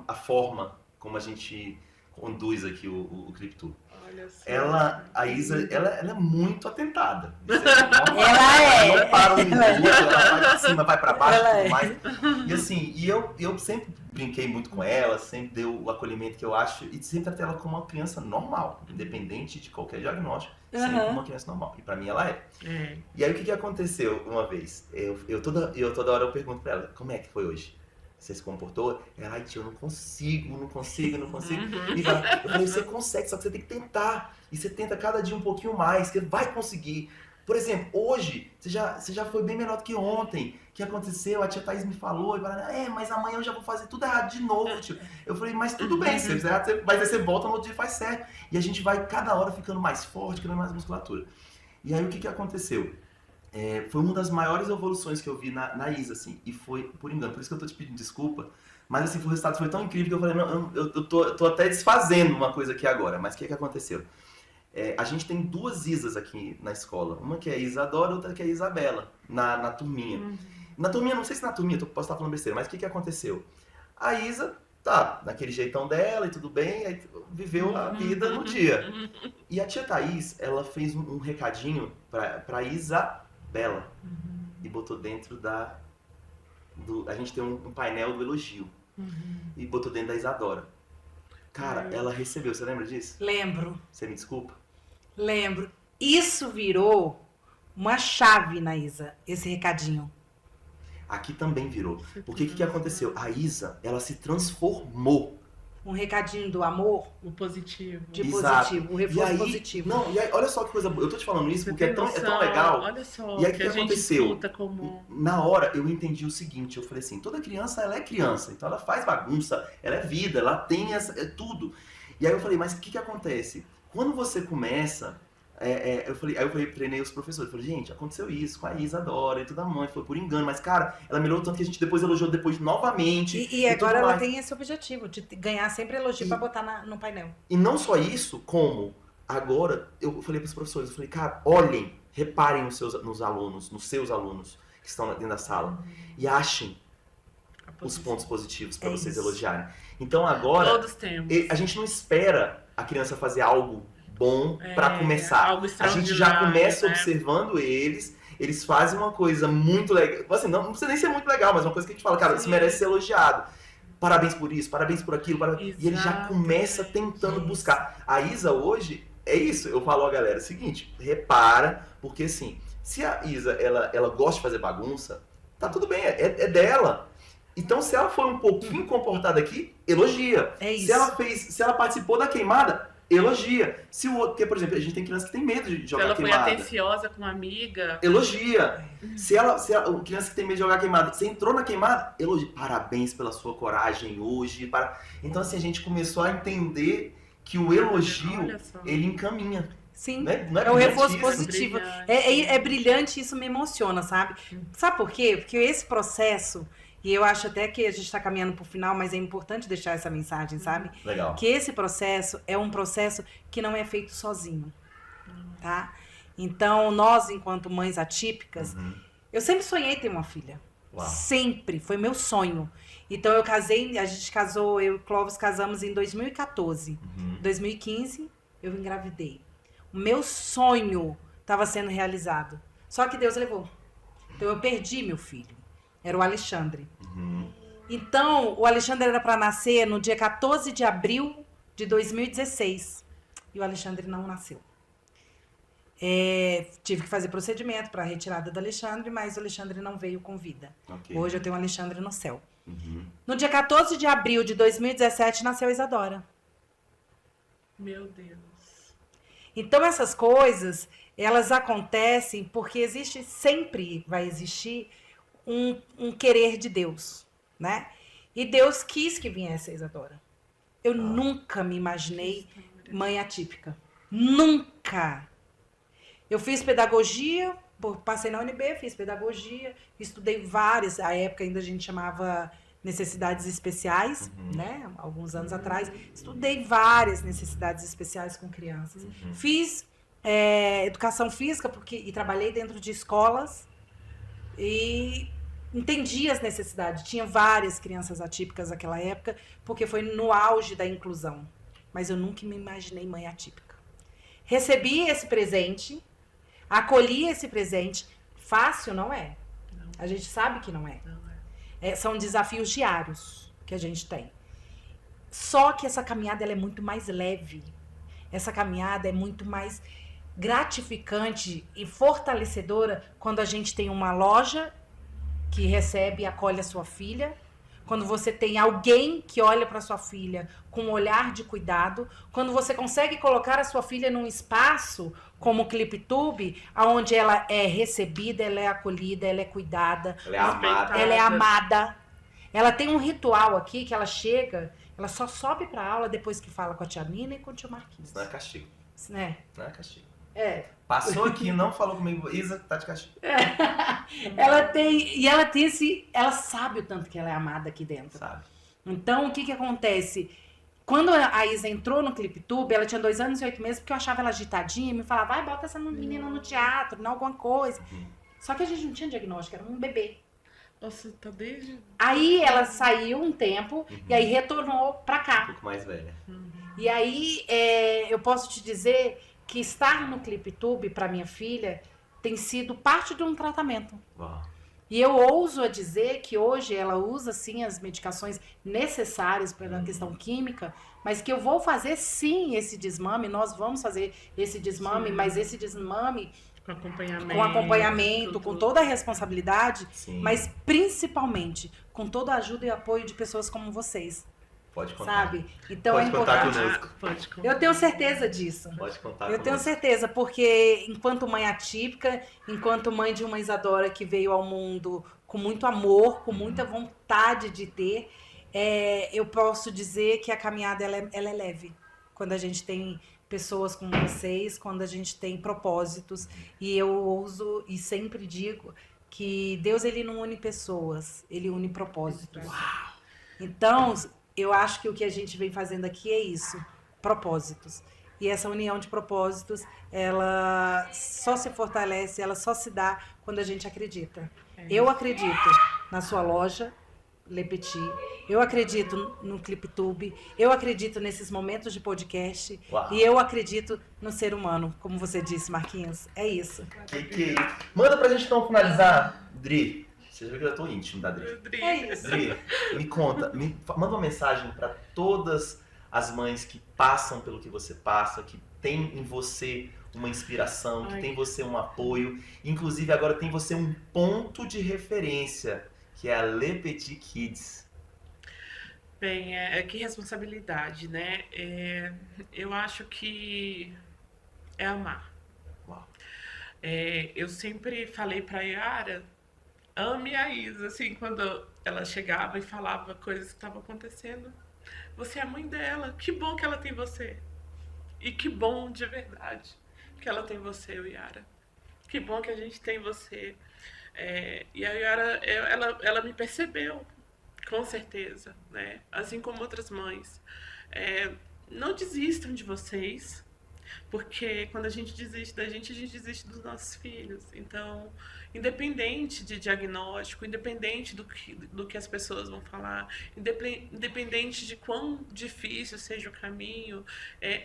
a forma como a gente conduz aqui o ClipTube. Olha só. A Isa, ela é muito atentada. Ela não para um minuto, ela vai pra cima, vai pra baixo e tudo mais. E assim, eu sempre brinquei muito com ela, sempre dei o acolhimento que eu acho, e sempre tratei ela como uma criança normal, independente de qualquer diagnóstico. Sempre uma criança normal. E pra mim ela é. E aí o que aconteceu uma vez? Eu toda hora eu pergunto pra ela, como é que foi hoje? Você se comportou? Ela, ai, tio, eu não consigo. E vai. Eu falei, você consegue, só que você tem que tentar. E você tenta cada dia um pouquinho mais, que vai conseguir. Por exemplo, hoje, você já foi bem melhor do que ontem. O que aconteceu? A tia Thaís me falou, e ela, mas amanhã eu já vou fazer tudo errado de novo, tio. Eu falei, mas tudo bem, você fizer errado, mas aí você volta no outro dia e faz certo. E a gente vai cada hora ficando mais forte, criando mais musculatura. E aí o que aconteceu? Foi uma das maiores evoluções que eu vi na Isa, assim, e foi por engano, por isso que eu tô te pedindo desculpa, mas assim, o resultado foi tão incrível que eu falei, não, eu tô até desfazendo uma coisa aqui agora, mas o que aconteceu? A gente tem 2 Isas aqui na escola, uma que é a Isadora, outra que é a Isabela, na turminha. Na turminha, não sei se na turminha, posso estar falando besteira, mas o que aconteceu? A Isa, tá, naquele jeitão dela e tudo bem, aí viveu a vida no dia. E a tia Thaís, ela fez um recadinho pra Isabela e botou dentro a gente tem um painel do elogio e botou dentro da Isadora. Cara, ela recebeu, você lembra disso? Lembro. Você me desculpa? Lembro. Isso virou uma chave na Isa, esse recadinho. Aqui também virou. Porque o que aconteceu? A Isa, ela se transformou. Um recadinho do amor. O positivo. De Exato. positivo, o reforço positivo. Não, e aí, olha só que coisa boa. Eu tô te falando isso porque é tão legal. Olha só e aí, o que que a gente aconteceu? escuta como... Na hora, eu entendi o seguinte. Eu falei assim, toda criança, ela é criança. Então, ela faz bagunça. Ela é vida. Ela tem tudo. E aí, eu falei, mas o que acontece? Quando você começa... eu treinei os professores. Eu falei, gente, aconteceu isso com a Isadora e toda a mãe. Foi por engano. Mas, cara, ela melhorou tanto que a gente depois elogiou depois novamente. E agora ela tem esse objetivo, de ganhar sempre elogio pra botar no painel. E não só isso, como agora, eu falei para os professores, eu falei, cara, olhem, reparem nos seus alunos que estão dentro da sala e achem os pontos positivos para vocês elogiarem. Então agora, todos temos. A gente não espera a criança fazer algo bom para começar. Algo A gente já começa né? observando eles fazem uma coisa muito legal, assim, não precisa nem ser muito legal, mas uma coisa que a gente fala, cara, isso merece ser elogiado. Parabéns por isso, parabéns por aquilo, e ele já começa tentando buscar. A Isa hoje, é isso, eu falo a galera, é o seguinte, repara, porque assim, se a Isa, ela gosta de fazer bagunça, tá tudo bem, é dela. Então, se ela for um pouquinho comportada aqui, elogia. É isso. Se ela participou da queimada, elogia. Se o outro, porque, por exemplo, a gente tem criança que tem medo de jogar queimada. Ela foi atenciosa com uma amiga. Elogia. Se a criança que tem medo de jogar queimada, você entrou na queimada, elogia. Parabéns pela sua coragem hoje. Então, assim, a gente começou a entender que o elogio, ele encaminha. Sim, não é o reforço positivo. Brilhante. É brilhante, isso me emociona, sabe? Sabe por quê? Porque esse processo... E eu acho até que a gente está caminhando para o final, mas é importante deixar essa mensagem, sabe? Legal. Que esse processo é um processo que não é feito sozinho, tá? Então, nós, enquanto mães atípicas, eu sempre sonhei ter uma filha. Uau. Sempre. Foi meu sonho. Então, eu casei, a gente casou, eu e o Clóvis casamos em 2014. Em 2015, eu engravidei. O meu sonho estava sendo realizado. Só que Deus levou. Então, eu perdi meu filho. Era o Alexandre. Então, o Alexandre era para nascer no dia 14 de abril de 2016. E o Alexandre não nasceu. Tive que fazer procedimento para a retirada do Alexandre, mas o Alexandre não veio com vida. Okay. Hoje eu tenho o Alexandre no céu. No dia 14 de abril de 2017, nasceu a Isadora. Meu Deus. Então, essas coisas, elas acontecem porque sempre vai existir um querer de Deus, né? E Deus quis que viesse a Isadora. Eu nunca me imaginei mãe atípica. Nunca! Eu fiz pedagogia, passei na UNB, fiz pedagogia, estudei várias, à época ainda a gente chamava necessidades especiais, né? Alguns anos atrás. Estudei várias necessidades especiais com crianças. Fiz educação física e trabalhei dentro de escolas e entendi as necessidades. Tinha várias crianças atípicas naquela época, porque foi no auge da inclusão. Mas eu nunca me imaginei mãe atípica. Recebi esse presente, acolhi esse presente. Fácil não é. Não. A gente sabe que não é. Não São desafios diários que a gente tem. Só que essa caminhada ela é muito mais leve. Essa caminhada é muito mais gratificante e fortalecedora quando a gente tem uma loja que recebe e acolhe a sua filha, quando você tem alguém que olha para sua filha com um olhar de cuidado, quando você consegue colocar a sua filha num espaço como o ClipTube, onde ela é recebida, ela é acolhida, ela é cuidada, ela é amada. Ela tem um ritual aqui que ela chega, ela só sobe para aula depois que fala com a tia Nina e com o tio Marquinhos. Isso não é castigo. Né? Não é castigo. É. Passou aqui, não falou comigo, Isa, tá de castigo. Ela tem esse, ela sabe o tanto que ela é amada aqui dentro. Sabe. Então, o que acontece? Quando a Isa entrou no ClipTube, ela tinha 2 anos e 8 meses, porque eu achava ela agitadinha, e me falava, vai, bota essa menina no teatro, não alguma coisa. Só que a gente não tinha diagnóstico, era um bebê. Nossa, tá desde... Aí ela saiu um tempo, e aí retornou pra cá. Um pouco mais velha. E aí, eu posso te dizer que estar no ClipTube para minha filha tem sido parte de um tratamento. Uau. E eu ouso a dizer que hoje ela usa sim as medicações necessárias para a questão química, mas que eu vou fazer sim esse desmame, nós vamos fazer esse desmame, Sim. mas esse desmame Com acompanhamento, com toda a responsabilidade, Sim. mas principalmente com toda a ajuda e apoio de pessoas como vocês. Pode contar. Sabe? Então Pode é contar importante. conosco. Pode contar. Eu tenho certeza disso. Pode contar Eu tenho conosco. certeza, porque enquanto mãe atípica, enquanto mãe de uma Isadora que veio ao mundo com muito amor, com muita vontade de ter, eu posso dizer que a caminhada ela é leve. Quando a gente tem pessoas como vocês, quando a gente tem propósitos. E eu ouso e sempre digo que Deus ele não une pessoas, ele une propósitos. Uau. Então, eu acho que o que a gente vem fazendo aqui é isso, propósitos. E essa união de propósitos, ela só se fortalece, ela só se dá quando a gente acredita. Eu acredito na sua loja, Le Petit, eu acredito no ClipTube, eu acredito nesses momentos de podcast. Uau. E eu acredito no ser humano, como você disse, Marquinhos. É isso. Que é isso? Manda pra gente então finalizar, Dri. Você viu que eu tô íntimo da Dri. É isso. Dri, me conta, manda uma mensagem para todas as mães que passam pelo que você passa, que tem em você uma inspiração, que tem em você um apoio, inclusive agora tem em você um ponto de referência, que é a Le Petit Kids. Bem, que responsabilidade, né? Eu acho que é amar. Uau. Eu sempre falei pra Yara, ame a Isa, assim, quando ela chegava e falava coisas que estavam acontecendo. Você é a mãe dela, que bom que ela tem você. E que bom, de verdade, que ela tem você, Yara. Que bom que a gente tem você. E a Yara, ela me percebeu, com certeza, né? Assim como outras mães. Não desistam de vocês, porque quando a gente desiste da gente, a gente desiste dos nossos filhos. Então, independente de diagnóstico, independente do que as pessoas vão falar, independente de quão difícil seja o caminho,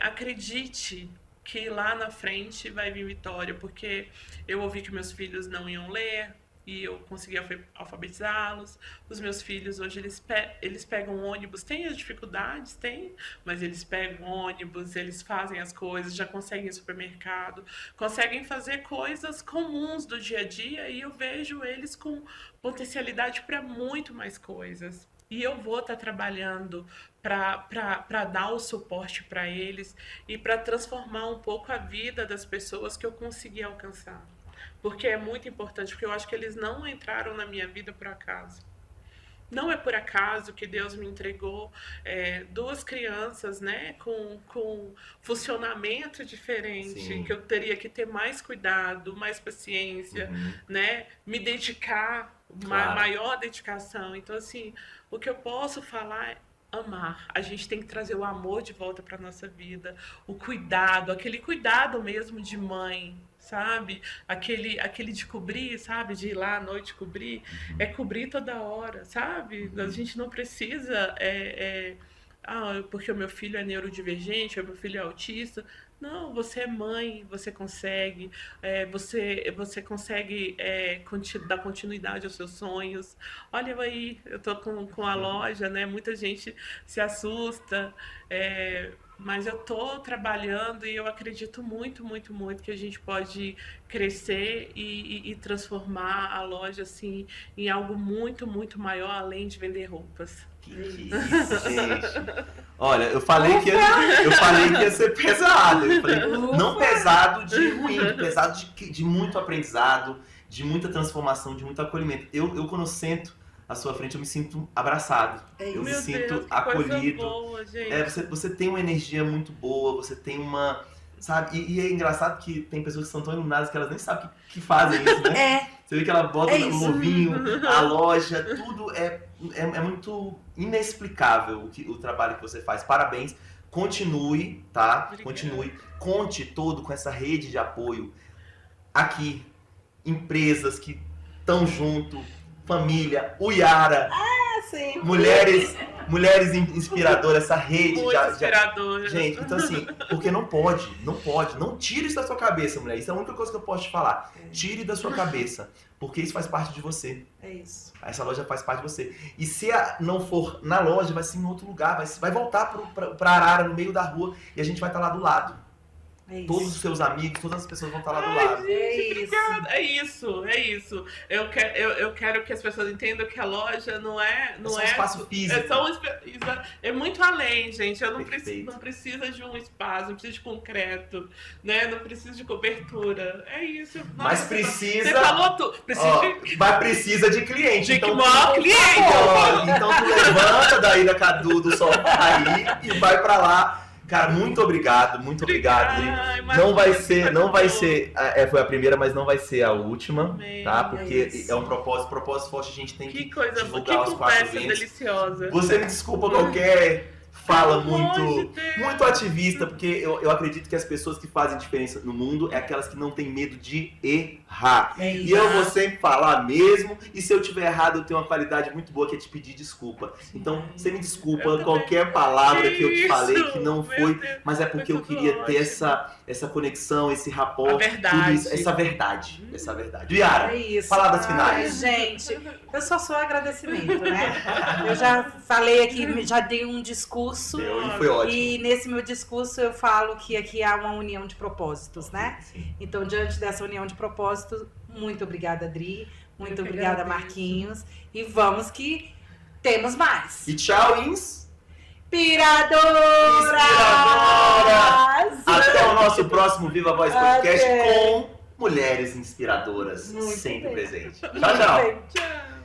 acredite que lá na frente vai vir vitória, porque eu ouvi que meus filhos não iam ler, e eu consegui alfabetizá-los. Os meus filhos hoje eles pegam ônibus, tem as dificuldades, tem, mas eles pegam ônibus, eles fazem as coisas, já conseguem ir ao supermercado, conseguem fazer coisas comuns do dia a dia, e eu vejo eles com potencialidade para muito mais coisas. E eu vou estar trabalhando para dar o suporte para eles e para transformar um pouco a vida das pessoas que eu consegui alcançar. Porque é muito importante, porque eu acho que eles não entraram na minha vida por acaso. Não é por acaso que Deus me entregou 2 crianças, né, com funcionamento diferente, Sim. que eu teria que ter mais cuidado, mais paciência, né, me dedicar, Claro. maior dedicação. Então, assim, o que eu posso falar é amar. A gente tem que trazer o amor de volta para nossa vida, o cuidado, aquele cuidado mesmo de mãe, sabe? Aquele de cobrir, sabe? De ir lá à noite cobrir, cobrir toda hora, sabe? A gente não precisa porque o meu filho é neurodivergente, o meu filho é autista. Não, você é mãe, você consegue, você consegue dar continuidade aos seus sonhos. Olha eu aí, eu tô com a loja, né? Muita gente se assusta. Mas eu tô trabalhando e eu acredito muito, muito, muito que a gente pode crescer e transformar a loja assim em algo muito, muito maior, além de vender roupas. Que isso, gente. Olha, eu falei que ia ser pesado. Eu falei, não pesado de ruim, pesado de muito aprendizado, de muita transformação, de muito acolhimento. Eu quando eu sento à sua frente, eu me sinto abraçado. Eu me sinto acolhido. Boa, gente. Você tem uma energia muito boa, você tem uma... Sabe? E é engraçado que tem pessoas que são tão iluminadas que elas nem sabem que fazem isso, né? Você vê que ela bota no ovinho, a loja, tudo é muito inexplicável o trabalho que você faz. Parabéns. Continue, tá? Obrigada. Continue. Conte todo com essa rede de apoio. Aqui, empresas que estão junto, família, o Yara, sim. mulheres inspiradoras, essa rede muito inspiradora. Gente, então assim, porque não pode, não tire isso da sua cabeça, mulher. Isso é a única coisa que eu posso te falar. Tire da sua cabeça, porque isso faz parte de você. É isso. Essa loja faz parte de você. E se não for na loja, vai ser em outro lugar, vai voltar pra Arara, no meio da rua, e a gente vai estar lá do lado. É Todos os seus amigos, todas as pessoas vão estar lá do lado. É isso. Eu quero que as pessoas entendam que a loja não é um espaço físico. É muito além, gente. Eu não Perfeito. não precisa de um espaço, não precisa de concreto, né? Não precisa de cobertura. É isso. Mas precisa. Você falou tudo. Mas precisa de cliente. Então, maior cliente. Então tu levanta daí do sofá aí e vai pra lá. Cara, muito obrigado, Adri. Não vai ser, foi a primeira, mas não vai ser a última, tá? Porque é um propósito forte, a gente tem que divulgar os 4 eventos. Deliciosa. Você me desculpa qualquer fala muito ativista, porque eu acredito que as pessoas que fazem diferença no mundo é aquelas que não têm medo de errar. E eu vou sempre falar mesmo, e se eu tiver errado, eu tenho uma qualidade muito boa que é te pedir desculpa. Então, você me desculpa qualquer palavra que eu te falei que não foi, mas é porque eu queria ter essa conexão, esse rapport, tudo isso, essa verdade. Yara, palavras finais. Gente, eu só agradecimento, né? Eu já falei aqui, já dei um discurso. E foi ótimo. E nesse meu discurso eu falo que aqui há uma união de propósitos, né? Sim. Então, diante dessa união de propósitos, muito obrigada, Adri. Muito obrigada, Marquinhos. E vamos que temos mais. E tchau, Inspiradoras! Até o nosso próximo Viva Voz Podcast com mulheres inspiradoras, sempre presente. Tchau. Tchau.